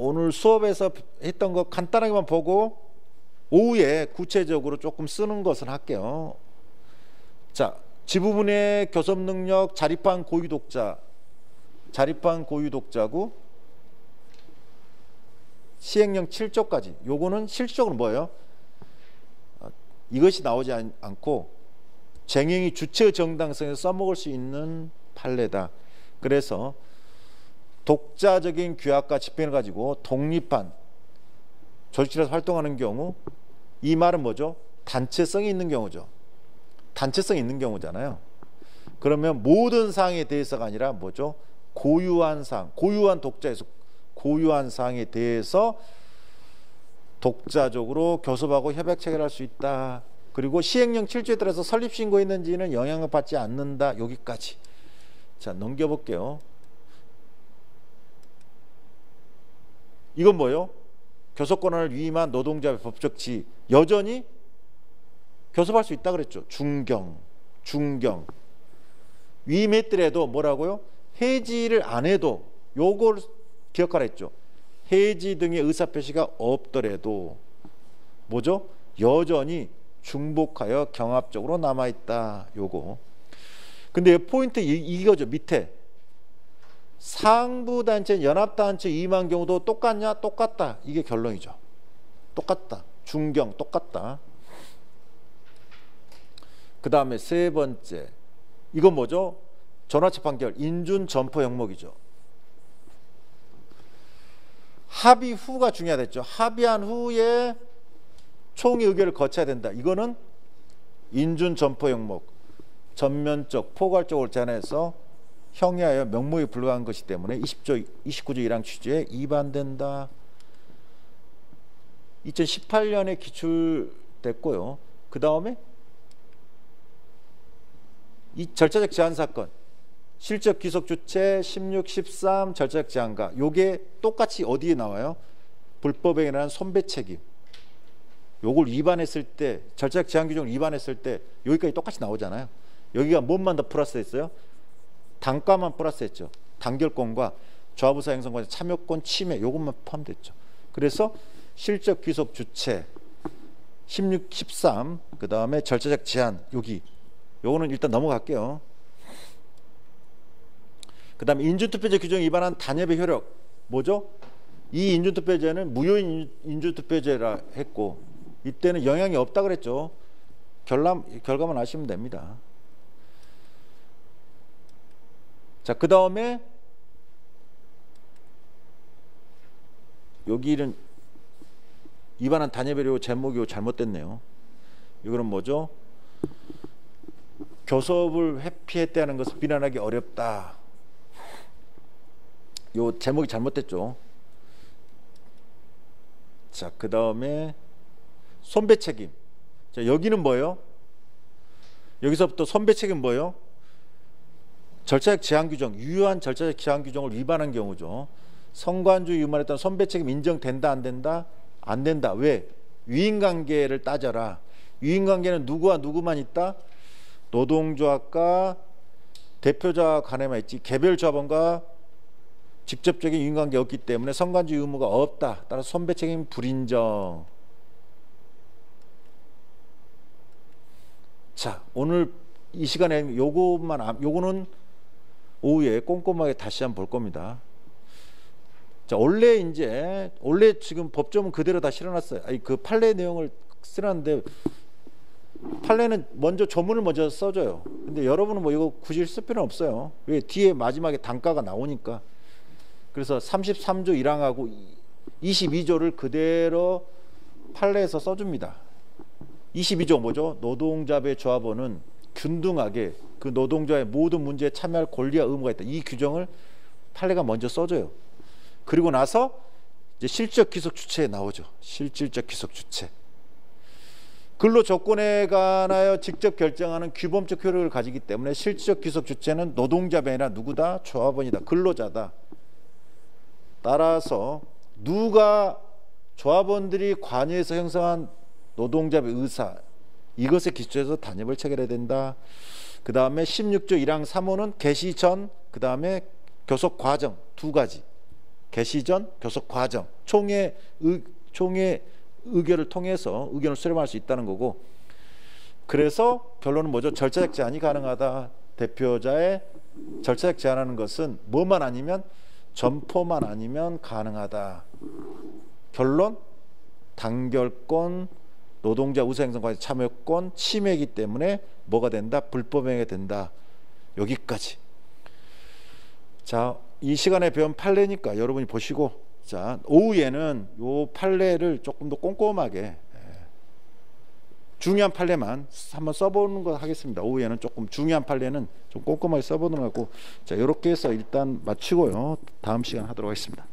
오늘 수업에서 했던 거 간단하게만 보고 오후에 구체적으로 조금 쓰는 것을 할게요. 자, 지부분의 교섭 능력 자립한 고유 독자, 자립한 고유 독자고 시행령 7조까지. 요거는 실질적으로 뭐예요? 이것이 나오지 않고 쟁행이 주체의 정당성에서 써먹을 수 있는 판례다. 그래서 독자적인 규약과 집행을 가지고 독립한 조직체에서 활동하는 경우, 이 말은 뭐죠? 단체성이 있는 경우죠. 단체성이 있는 경우잖아요. 그러면 모든 사항에 대해서가 아니라 뭐죠? 고유한 사항, 고유한 독자에서 고유한 사항에 대해서 독자적으로 교섭하고 협약 체결할 수 있다. 그리고 시행령 7조에 따라서 설립신고했는지는 영향을 받지 않는다. 여기까지. 자, 넘겨볼게요. 이건 뭐예요? 교섭 권한을 위임한 노동자의 법적 지위, 여전히 교섭할 수 있다 그랬죠. 중경 위임했더라도 뭐라고요? 해지를 안 해도, 요걸 기억하라 했죠. 해지 등의 의사표시가 없더라도 뭐죠? 여전히 중복하여 경합적으로 남아있다. 요거. 근데 포인트 이거죠. 밑에 상부단체, 연합단체 위임한 경우도 똑같냐? 똑같다. 이게 결론이죠. 똑같다. 중경 똑같다. 그 다음에 세 번째, 이건 뭐죠? 전화체 판결 인준 점포 형목이죠. 합의 후가 중요하겠죠. 합의한 후에 총의 의결을 거쳐야 된다. 이거는 인준 점포 형목, 전면적 포괄적으로 제한해서 형해하여 명목에 불과한 것이기 때문에 20조 29조 1항 취지에 위반된다. 2018년에 기출됐고요. 그 다음에 이 절차적 제한 사건, 실적 기속 주체 16, 13 절차적 제한과 요게 똑같이 어디에 나와요? 불법행위라는 손배 책임. 요걸 위반했을 때, 절차적 제한 규정을 위반했을 때 여기까지 똑같이 나오잖아요. 여기가 뭔만 더 플러스했어요? 단가만 플러스했죠. 단결권과 조합의사 형성과 참여권 침해, 요것만 포함됐죠. 그래서 실적 귀속 주체 16, 13, 그 다음에 절차적 제한, 여기 요거는 일단 넘어갈게요. 그 다음에 인준투표제 규정 위반한 단협의 효력, 뭐죠? 이 인준투표제는 무효인 인준투표제라 했고, 이때는 영향이 없다 그랬죠. 결과만 아시면 됩니다. 자, 그 다음에 여기는 위반한 단협의 효력 제목이 잘못됐네요. 이거는 뭐죠? 교섭을 회피했다는 것을 비난하기 어렵다. 요 제목이 잘못됐죠. 자, 그 다음에 손배 책임. 자, 여기는 뭐예요? 여기서부터 손배 책임 뭐예요? 절차적 제한 규정, 유효한 절차적 제한 규정을 위반한 경우죠. 성관주의 위반했던 손배 책임 인정된다, 안 된다? 안 된다. 왜? 유인관계를 따져라. 유인관계는 누구와 누구만 있다? 노동조합과 대표자 간에만 있지 개별 조합원과 직접적인 유인관계 없기 때문에 성관주의 의무가 없다. 따라서 손배 책임 불인정. 자, 오늘 이 시간에 요거는 오후에 꼼꼼하게 다시 한번 볼 겁니다. 자, 원래 지금 법조문 그대로 다 실어놨어요. 아니, 그 판례 내용을 쓰놨는데 판례는 먼저 조문을 먼저 써줘요. 근데 여러분은 뭐 이거 굳이 쓸 필요는 없어요. 왜? 뒤에 마지막에 단가가 나오니까. 그래서 33조 1항하고 22조를 그대로 판례에서 써줍니다. 22조 뭐죠? 노동자배 조합원은 균등하게 그 노동자의 모든 문제에 참여할 권리와 의무가 있다. 이 규정을 판례가 먼저 써줘요. 그리고 나서 이제 실질적 귀속 주체에 나오죠. 실질적 귀속 주체. 근로 조건에 관하여 직접 결정하는 규범적 효력을 가지기 때문에 실질적 귀속 주체는 노동자가 아니라 누구다? 조합원이다. 근로자다. 따라서 누가 조합원들이 관여해서 형성한 노동자의 의사 이것에 기초해서 단협을 체결해야 된다. 그 다음에 16조 1항 3호는 개시 전, 그 다음에 교섭 과정 두 가지. 개시 전, 교섭 과정. 총회 의결을 통해서 의견을 수렴할 수 있다는 거고. 그래서 결론은 뭐죠? 절차적 제한이 가능하다. 대표자의 절차적 제한하는 것은 뭐만 아니면 점포만 아니면 가능하다. 결론 단결권, 노동자 우수행성과의 참여권 침해이기 때문에 뭐가 된다? 불법행위가 된다. 여기까지. 자, 이 시간에 배운 판례니까 여러분이 보시고, 자, 오후에는 요 판례를 조금 더 꼼꼼하게 중요한 판례만 한번 써보는 거 하겠습니다. 오후에는 조금 중요한 판례는 좀 꼼꼼하게 써보는 거 하고, 자, 이렇게 해서 일단 마치고요. 다음 시간 하도록 하겠습니다.